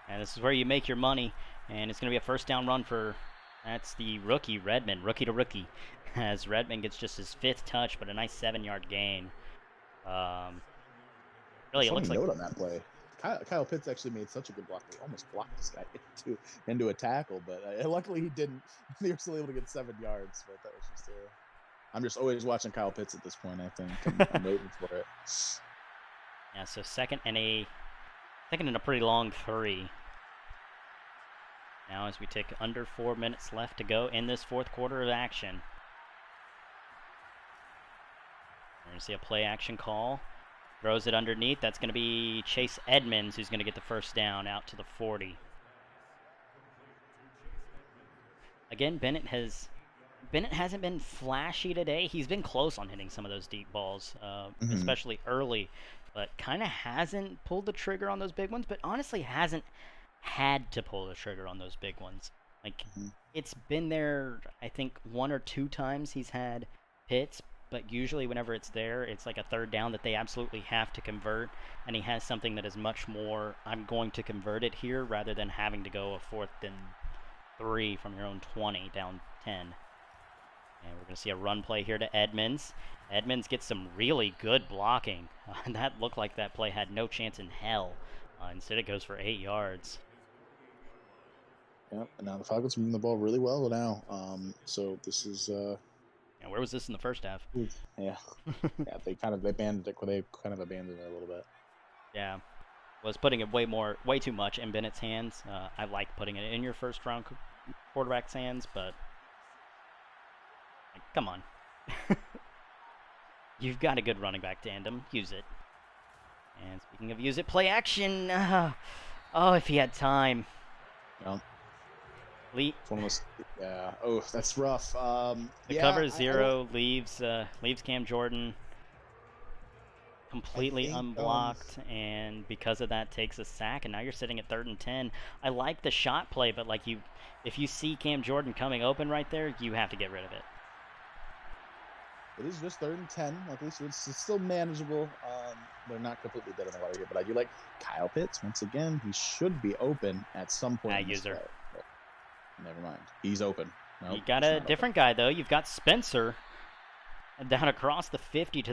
And this is where you make your money, and it's going to be a 1st down run for. That's the rookie, Redmond, rookie to rookie, as Redmond gets just his 5th touch, but a nice 7-yard gain. Really, it looks like note on that play. Kyle Pitts actually made such a good block. He almost blocked this guy into a tackle, but luckily he didn't. They were still able to get 7 yards. But that was just I'm just always watching Kyle Pitts at this point. I think I'm waiting for it. Yeah, so second and a pretty long 3. Now as we take under 4 minutes left to go in this fourth quarter of action. We're going to see a play action call. Throws it underneath. That's going to be Chase Edmonds who's going to get the first down out to the 40. Again, Bennett hasn't been flashy today. He's been close on hitting some of those deep balls, especially early, but kind of hasn't pulled the trigger on those big ones, but honestly hasn't had to pull the trigger on those big ones. Like, it's been there, I think, 1 or 2 times he's had hits, but usually whenever it's there, it's like a third down that they absolutely have to convert, and he has something that is much more, I'm going to convert it here, rather than having to go a 4th and 3 from your own 20, down 10. And we're going to see a run play here to Edmonds. Edmonds gets some really good blocking. That looked like that play had no chance in hell. Instead it goes for 8 yards. Yep, and now the Falcons are moving the ball really well now. So this is... And where was this in the first half? Yeah. Yeah, they kind of abandoned it a little bit. Yeah. Was putting it way too much in Bennett's hands. I like putting it in your first round quarterback's hands, but like, come on. You've got a good running back tandem. Use it. And speaking of use it, play action. Oh, if he had time. Yeah. It's one of those, yeah. Oh, that's rough. The cover 0 leaves Cam Jordan completely unblocked, and because of that takes a sack, and now you're sitting at 3rd and 10. I like the shot play, but like if you see Cam Jordan coming open right there, you have to get rid of it. It is just 3rd and 10. Like, at least it's still manageable. They're not completely dead in the water here, but I do like Kyle Pitts. Once again, he should be open at some point. User. Never mind. He's open. Nope, you got a different guy, though. You've got Spencer down across the 50 to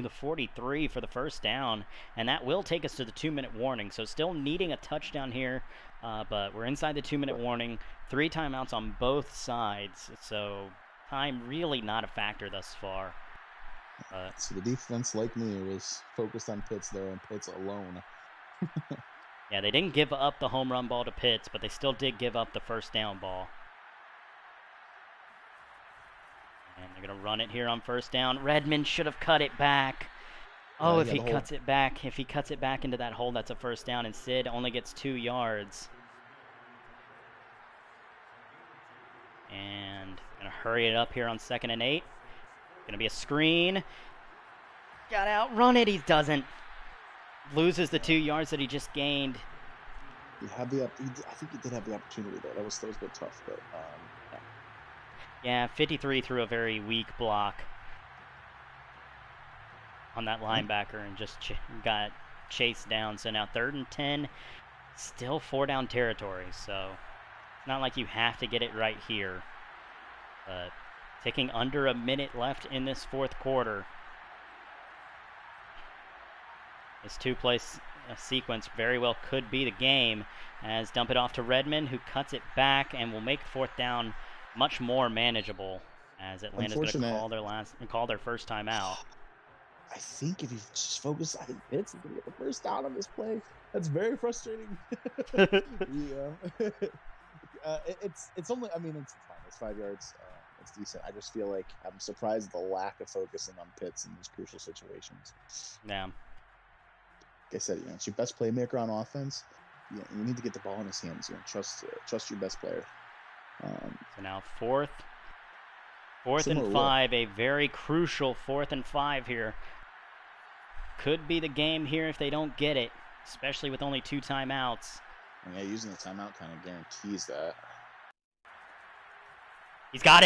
the 43 for the first down, and that will take us to the 2-minute warning. So still needing a touchdown here, but we're inside the 2-minute warning. 3 timeouts on both sides, so time really not a factor thus far. So the defense, like me, was focused on Pitts there, and Pitts alone. Yeah, they didn't give up the home run ball to Pitts, but they still did give up the first down ball. And they're going to run it here on first down. Redmond should have cut it back. Oh, if he cuts it back into that hole, that's a first down. And Sid only gets 2 yards. And going to hurry it up here on 2nd and 8. Going to be a screen. Got to outrun it. He doesn't. Loses the 2 yards that he just gained. I think he did have the opportunity there. That was a bit tough, but yeah, 53 threw a very weak block on that linebacker and just got chased down. So now 3rd and 10, still 4 down territory. So it's not like you have to get it right here. But taking under a minute left in this fourth quarter. This 2-play sequence very well could be the game, as dump it off to Redmond, who cuts it back and will make 4th down much more manageable, as Atlanta's going to call their first time out. I think if you just focus, I think Pitts is going to get the first down on this play. That's very frustrating. Yeah. It's only, I mean, it's fine. It's 5 yards. It's decent. I just feel like I'm surprised at the lack of focusing on Pitts in these crucial situations. Yeah. Like I said, it's your best playmaker on offense. You need to get the ball in his hands. Trust your best player. So now fourth and 5, a very crucial 4th and 5 here. Could be the game here if they don't get it, especially with only 2 timeouts. Yeah, using the timeout kind of guarantees that. He's got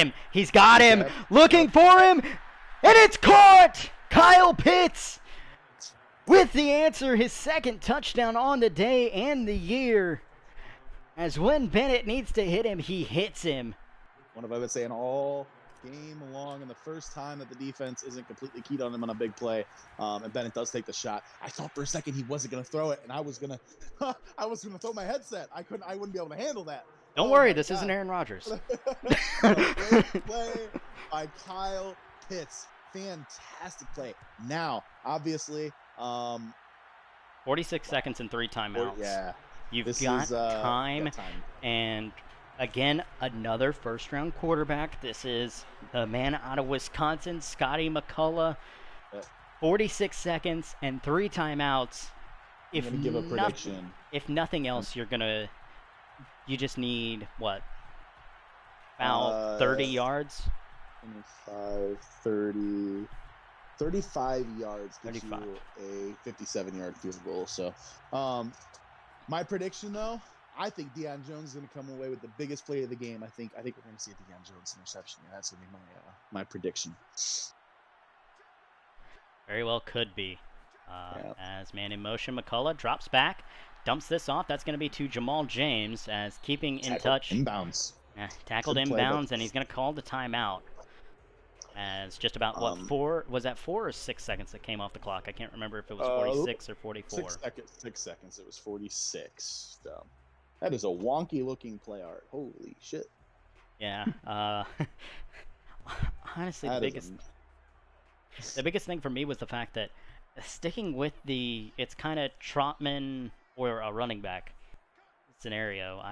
him. Looking for him, and it's caught. Kyle Pitts with the answer, his 2nd touchdown on the day and the year. As when Bennett needs to hit him, he hits him. One of, I would say, in all game long, and the first time that the defense isn't completely keyed on him on a big play, and Bennett does take the shot. I thought for a second he wasn't going to throw it, and I was going to throw my headset. I wouldn't be able to handle that. Don't worry, this isn't Aaron Rodgers. Great play by Kyle Pitts. Fantastic play. Now, obviously, 46 seconds and 3 timeouts. Yeah. You've got time. And again, another first-round quarterback. This is the man out of Wisconsin, Scottie McCullough. 46 seconds and 3 timeouts. I'm going to give a prediction. If nothing else, you just need, what, about 30 yards? 25, 30, 35 yards gives 35. you a 57-yard field goal. So, my prediction, though, I think Deion Jones is going to come away with the biggest play of the game. I think we're going to see a Deion Jones interception. Yeah, that's going to be my prediction. Very well could be. As man in motion, McCullough drops back, dumps this off. That's going to be to Jamal James as keeping in touch. Inbounds. Tackled inbounds, and he's going to call the timeout. As just about, 4 or 6 seconds that came off the clock? I can't remember if it was 46 or 44. 6 seconds. It was 46. So that is a wonky-looking play art. Holy shit. Yeah. Honestly, the biggest thing for me was the fact that sticking with it's kind of Trotman or a running back scenario.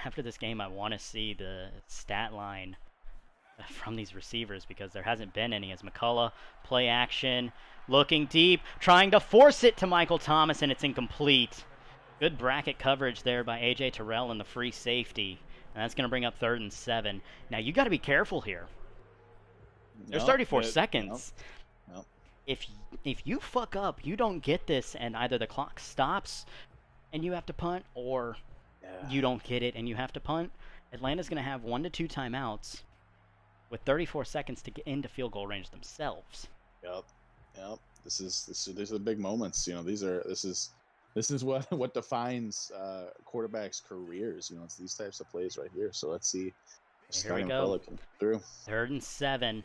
After this game, I want to see the stat line from these receivers because there hasn't been any. As McCullough, play action, looking deep, trying to force it to Michael Thomas, and it's incomplete. Good bracket coverage there by A.J. Terrell and the free safety. And that's going to bring up 3rd and 7. Now, you got to be careful here. There's 34 seconds. Nope. If you fuck up, you don't get this, and either the clock stops and you have to punt, or you don't get it and you have to punt. Atlanta's going to have 1 to 2 timeouts with 34 seconds to get into field goal range themselves. Yep. These are the big moments. You know, this is what defines quarterbacks' careers. You know, it's these types of plays right here. So let's see. Here we go. Through. 3rd and 7.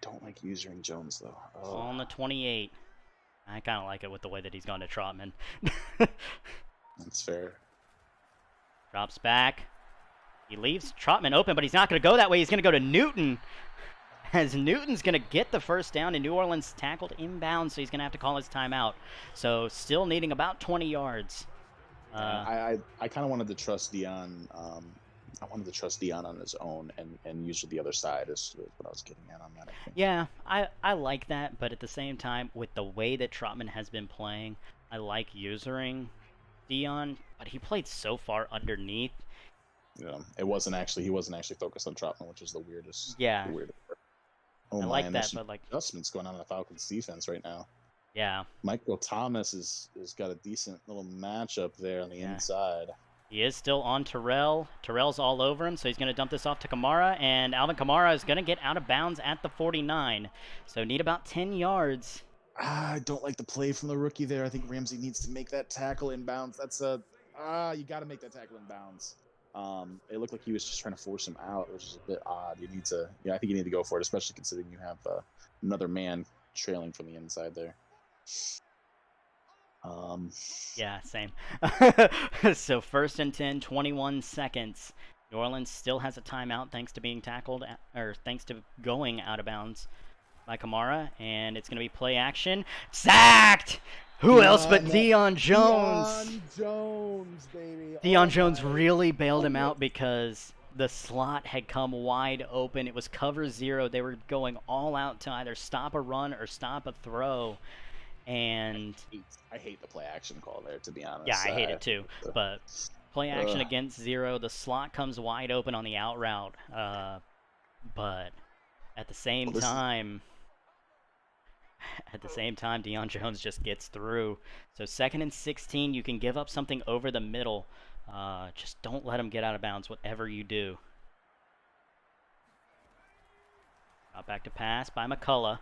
Don't like using Jones though. Oh. On the 28. I kind of like it with the way that he's gone to Trotman. That's fair. Drops back. He leaves Trotman open, but he's not going to go that way. He's going to go to Newton. As Newton's going to get the first down, and New Orleans tackled inbound, so he's going to have to call his timeout. So still needing about 20 yards. I kind of wanted to trust Deion. I wanted to trust Deion on his own and use the other side is what I was getting at on that. I think. Yeah, I like that, but at the same time, with the way that Trotman has been playing, I like using Deion, but he played so far underneath. Yeah, he wasn't actually focused on Trotman, which is the weirdest. Yeah. The weirdest part. Oh, I like that, but like adjustments going on in the Falcons defense right now. Yeah. Michael Thomas has got a decent little matchup there on the inside. He is still on Terrell. Terrell's all over him, so he's going to dump this off to Kamara, and Alvin Kamara is going to get out of bounds at the 49. So need about 10 yards. I don't like the play from the rookie there. I think Ramsey needs to make that tackle in bounds. You got to make that tackle in bounds. It looked like he was just trying to force him out, which is a bit odd. I think you need to go for it, especially considering you have another man trailing from the inside there. Yeah, same. So 1st and 10, 21 seconds. New Orleans still has a timeout thanks to going out of bounds by Kamara, and it's going to be play action. Sacked! Who else but Deion Jones? Deion Jones, baby. Deion Jones really bailed him out because the slot had come wide open. It was cover 0. They were going all out to either stop a run or stop a throw. And I hate the play action call there, to be honest. Yeah, I hate it too. But play action against 0. The slot comes wide open on the out route. But at the same time, Deion Jones just gets through. So 2nd and 16, you can give up something over the middle. Just don't let him get out of bounds, whatever you do. Out back to pass by McCullough.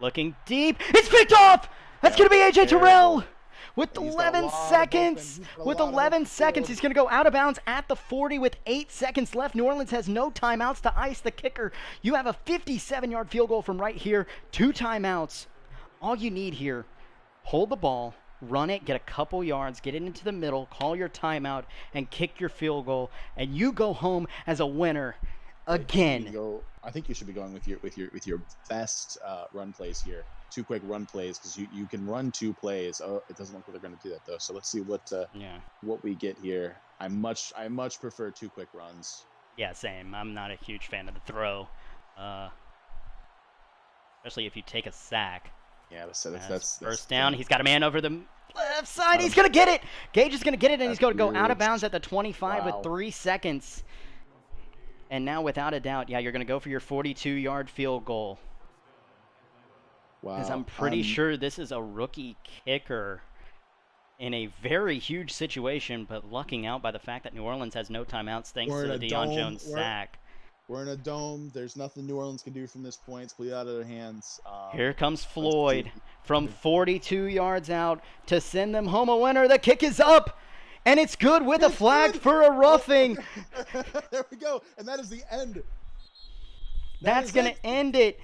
Looking deep. It's picked off! That's going to be A.J. Terrell! With And he's got a 11 lot of open. seconds! He's got a With lot of 11 open seconds, field. he's going to go out of bounds at the 40 with 8 seconds left. New Orleans has no timeouts to ice the kicker. You have a 57-yard field goal from right here. 2 timeouts. All you need here, hold the ball, run it, get a couple yards, get it into the middle, call your timeout, and kick your field goal, and you go home as a winner again. I think you should be going with your best run plays here. 2 quick run plays, because you can run 2 plays. Oh, it doesn't look like they're going to do that though. So let's see what we get here. I much prefer 2 quick runs. Yeah, same. I'm not a huge fan of the throw, especially if you take a sack. Yeah, that's first down. He's got a man over the left side. He's going to get it. Gage is going to get it, and he's going to go out of bounds at the 25 with 3 seconds. And now, without a doubt, yeah, you're going to go for your 42-yard field goal. Wow. Because I'm pretty sure this is a rookie kicker in a very huge situation, but lucking out by the fact that New Orleans has no timeouts thanks to the Deion Jones sack. We're in a dome. There's nothing New Orleans can do from this point. It's completely out of their hands. Here comes Floyd from 42 yards out to send them home a winner. The kick is up, and it's good with a flag for a roughing. There we go, and that is the end. That's going to end it,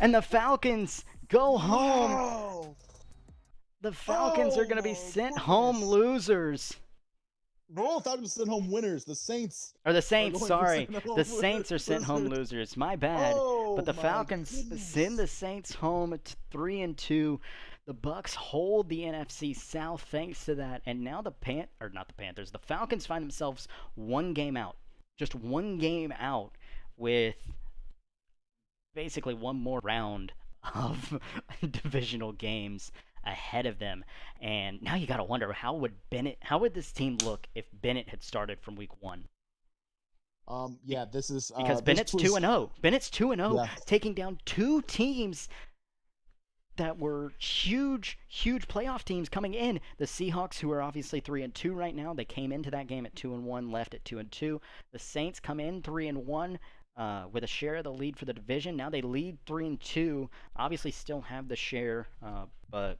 and the Falcons go home. Wow. The Falcons are going to be sent home losers. No, Falcons sent home winners. The Saints. Or the Saints, sorry. The Saints are sent home losers. My bad. But the Falcons send the Saints home at 3-2. The Bucks hold the NFC South thanks to that. And now the Falcons find themselves 1 game out. Just 1 game out with basically 1 more round of divisional games ahead of them. And now you got to wonder, how would this team look if Bennett had started from week 1? Yeah, this is because Bennett's 2-0. Bennett's 2-0, yeah. Taking down 2 teams that were huge playoff teams coming in. The Seahawks, who are obviously 3-2 right now, they came into that game at 2-1, left at 2-2. The Saints come in 3-1. With a share of the lead for the division. Now they lead 3-2. Obviously still have the share, but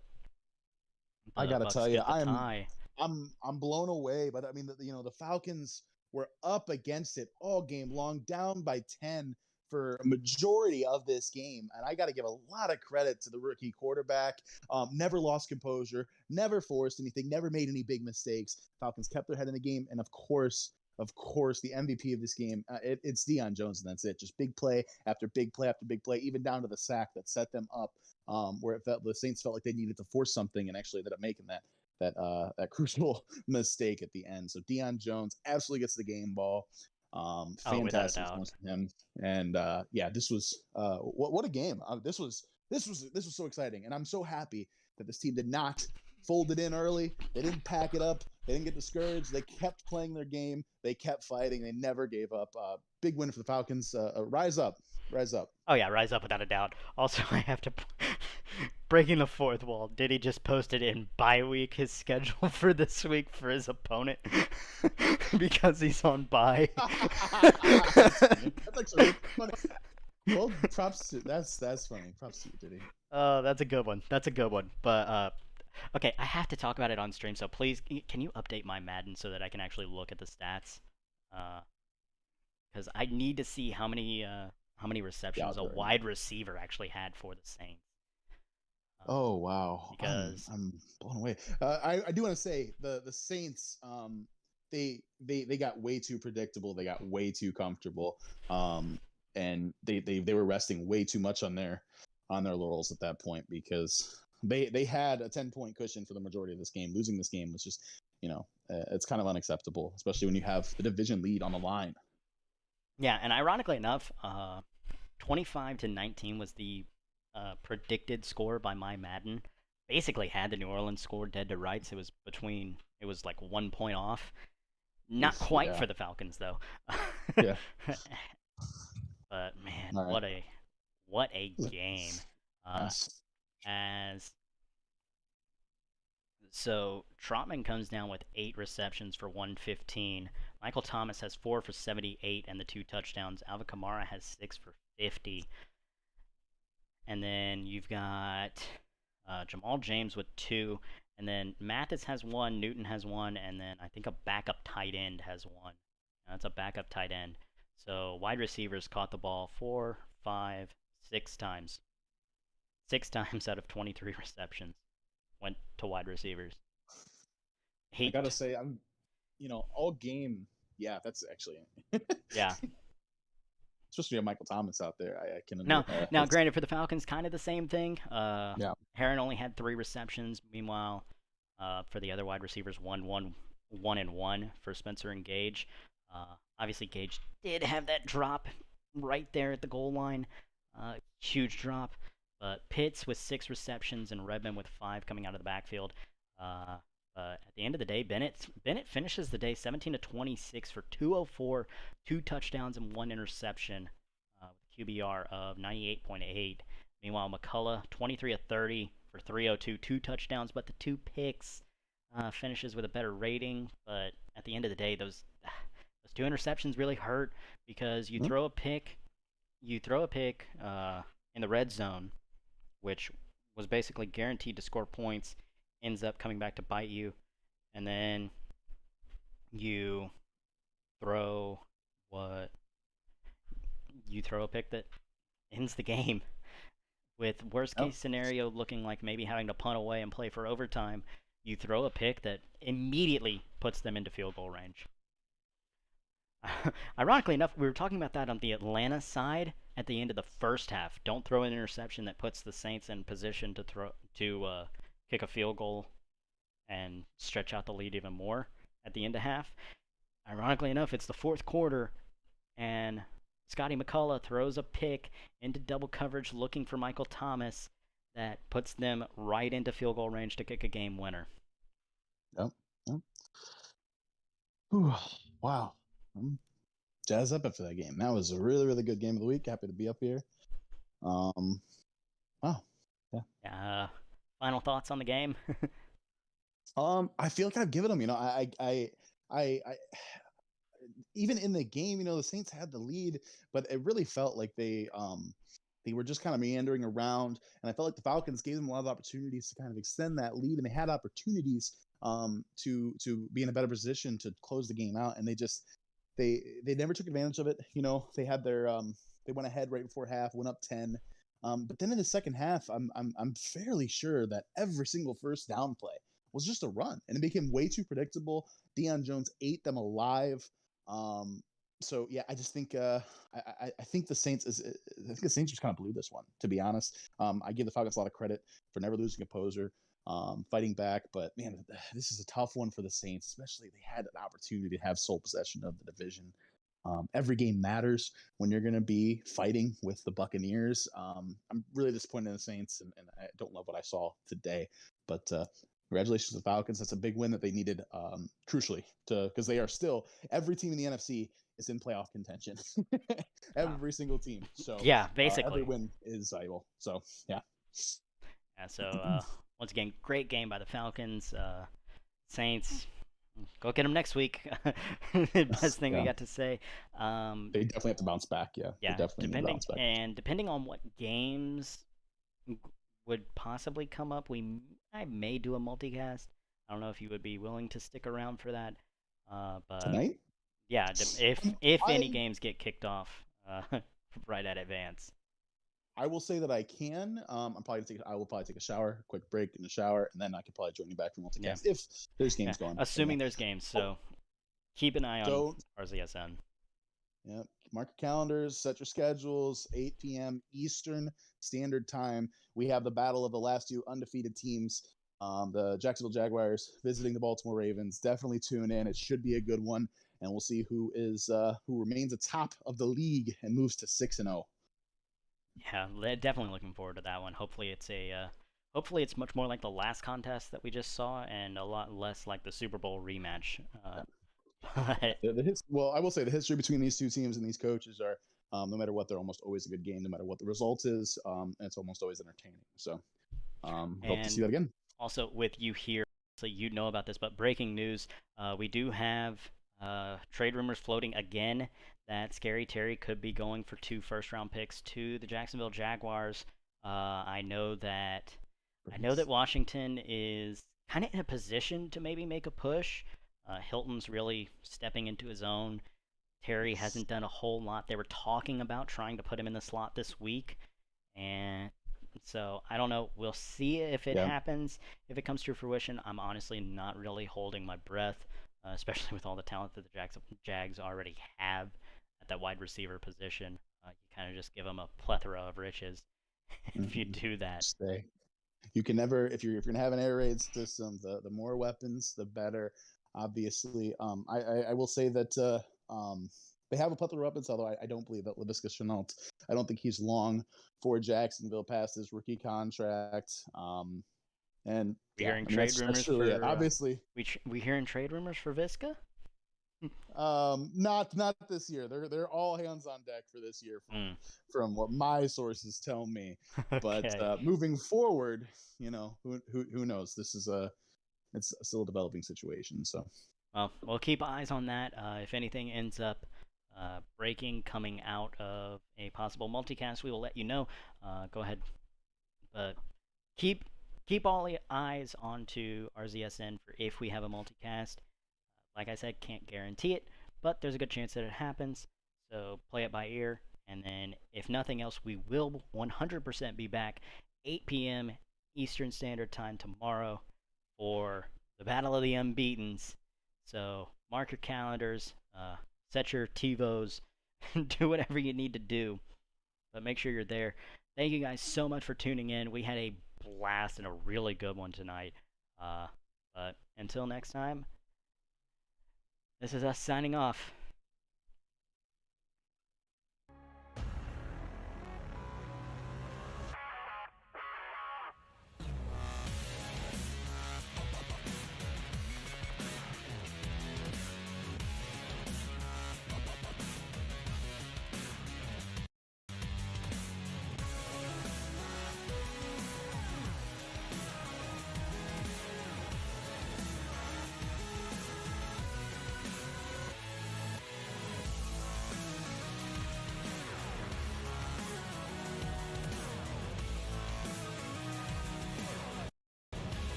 I gotta tell you, I'm blown away. But I mean, the Falcons were up against it all game long, down by 10 for a majority of this game, and I got to give a lot of credit to the rookie quarterback. Never lost composure, never forced anything, never made any big mistakes. Falcons kept their head in the game, and of course, the MVP of this game, it's Deion Jones, and that's it. Just big play after big play after big play, even down to the sack that set them up, where the Saints felt like they needed to force something, and actually ended up making that crucial mistake at the end. So Deion Jones absolutely gets the game ball. Fantastic from him, and yeah, this was what a game. This was so exciting, and I'm so happy that this team did not fold it in early. They didn't pack it up. They didn't get discouraged. They kept playing their game. They kept fighting. They never gave up. Big win for the Falcons. Rise up. Oh yeah, rise up without a doubt. Also, I have to breaking the fourth wall. Diddy just posted in bye week his schedule for this week for his opponent because he's on bye. That's actually funny. Well, props to that's funny. Props to you, Diddy. That's a good one. But okay, I have to talk about it on stream, so please, can you update my Madden so that I can actually look at the stats? Because I need to see how many receptions a wide receiver actually had for the Saints. Oh wow! Because I'm blown away. I do want to say the Saints, they got way too predictable. They got way too comfortable. And they were resting way too much on their laurels at that point, because they had a 10-point cushion for the majority of this game. Losing this game was just, it's kind of unacceptable, especially when you have the division lead on the line. Yeah, and ironically enough, 25-19 was the predicted score by my Madden. Basically had the New Orleans score dead to rights. It was like 1 point off. Not quite for the Falcons though. Yeah. But man, right. what a game. So Trotman comes down with 8 receptions for 115. Michael Thomas has 4 for 78 and the 2 touchdowns. Alvin Kamara has 6 for 50. And then you've got Jamal James with 2, And then Mathis has one, Newton has one, and then I think a backup tight end has one. That's a backup tight end. So wide receivers caught the ball 4, 5, 6 times. 6 times out of 23 receptions went to wide receivers. I gotta say, I'm, all game. Yeah, that's actually. Yeah. Especially a Michael Thomas out there. I can. Now, granted, for the Falcons, kind of the same thing. Yeah. Heron only had 3 receptions. Meanwhile, for the other wide receivers, 1 for Spencer and Gage. Obviously, Gage did have that drop right there at the goal line. Huge drop. But Pitts with 6 receptions and Redmond with 5 coming out of the backfield. At the end of the day, Bennett finishes the day 17 to 26 for 204, 2 touchdowns and 1 interception, with a QBR of 98.8. Meanwhile, McCullough 23 of 30 for 302, 2 touchdowns, but the 2 picks, finishes with a better rating. But at the end of the day, those 2 interceptions really hurt because you throw a pick, in the red zone, which was basically guaranteed to score points, ends up coming back to bite you, and then you throw a pick that ends the game, with worst case scenario looking like maybe having to punt away and play for overtime. You throw a pick that immediately puts them into field goal range. Ironically enough, we were talking about that on the Atlanta side at the end of the first half. Don't throw an interception that puts the Saints in position to kick a field goal and stretch out the lead even more at the end of half. Ironically enough, it's the fourth quarter, and Scottie McCullough throws a pick into double coverage looking for Michael Thomas that puts them right into field goal range to kick a game winner. Yep. Ooh, wow. Jazz up after that game. That was a really, really good game of the week. Happy to be up here. Wow. Yeah. Final thoughts on the game? I feel like I've given them. I even in the game, the Saints had the lead, but it really felt like they were just kind of meandering around, and I felt like the Falcons gave them a lot of opportunities to kind of extend that lead, and they had opportunities to be in a better position to close the game out, and they never took advantage of it. They had their they went ahead right before half, went up 10. But then in the second half, I'm fairly sure that every single first down play was just a run, and it became way too predictable. Deion Jones ate them alive. So yeah, I just think I think the Saints just kind of blew this one, to be honest. I give the Falcons a lot of credit for never losing a poser, fighting back, but man, this is a tough one for the Saints, especially they had an opportunity to have sole possession of the division. Every game matters when you're going to be fighting with the Buccaneers. I'm really disappointed in the Saints, and I don't love what I saw today. But congratulations to the Falcons. That's a big win that they needed, crucially, because they are still, every team in the NFC is in playoff contention. Every single team. So yeah, basically every win is valuable. So yeah. Yeah. So once again, great game by the Falcons. Saints, go get them next week. Best thing we got to say. They definitely have to bounce back. Yeah. Yeah. They definitely need to bounce back. And depending on what games would possibly come up, I may do a multicast. I don't know if you would be willing to stick around for that. But tonight? Yeah, if any games get kicked off right at advance. I will say that I can. I will probably take a shower, quick break in the shower, and then I could probably join you back for multicast if there's games going. Assuming there's games, so keep an eye on RZSN. Yep. Mark your calendars, set your schedules, 8 p.m. Eastern Standard Time. We have the battle of the last 2 undefeated teams, the Jacksonville Jaguars visiting the Baltimore Ravens. Definitely tune in. It should be a good one, and we'll see who remains atop of the league and moves to 6-0. Yeah, definitely looking forward to that one. Hopefully it's much more like the last contest that we just saw, and a lot less like the Super Bowl rematch. Well, I will say the history between these 2 teams and these coaches are, no matter what, they're almost always a good game, no matter what the result is. And it's almost always entertaining. So hope to see that again. Also, with you here, so you know about this, but breaking news, we do have trade rumors floating again that Scary Terry could be going for 2 first-round picks to the Jacksonville Jaguars. I know that Washington is kind of in a position to maybe make a push. Hilton's really stepping into his own. Terry hasn't done a whole lot. They were talking about trying to put him in the slot this week, and so I don't know. We'll see if it Yeah. happens. If it comes to fruition, I'm honestly not really holding my breath, especially with all the talent that the Jags already have at that wide receiver position. You kind of just give them a plethora of riches if you Mm-hmm. do that. Stay. You can never, if you're gonna have an air raid system, the more weapons, the better. Obviously, I will say that they have a plethora of weapons, although I don't believe that Laviska Shenault. I don't think he's long for Jacksonville past his rookie contract. And We yeah, hearing I mean trade that's rumors really it. for Obviously, we hearing trade rumors for Visca? not this year. They're all hands on deck for this year Mm. from what my sources tell me. But Okay. moving forward, who knows? This is a it's still a developing situation. So Well, we'll keep eyes on that. If anything ends up breaking coming out of a possible multicast, we will let you know. Go ahead, but keep keep all the eyes onto RZSN for if we have a multicast. Like I said, can't guarantee it, but there's a good chance that it happens. So play it by ear, and then if nothing else, we will 100% be back 8 p.m. Eastern Standard Time tomorrow for the Battle of the Unbeatens. So mark your calendars, set your TiVos, do whatever you need to do, but make sure you're there. Thank you guys so much for tuning in. We had a blast and a really good one tonight. But until next time, this is us signing off.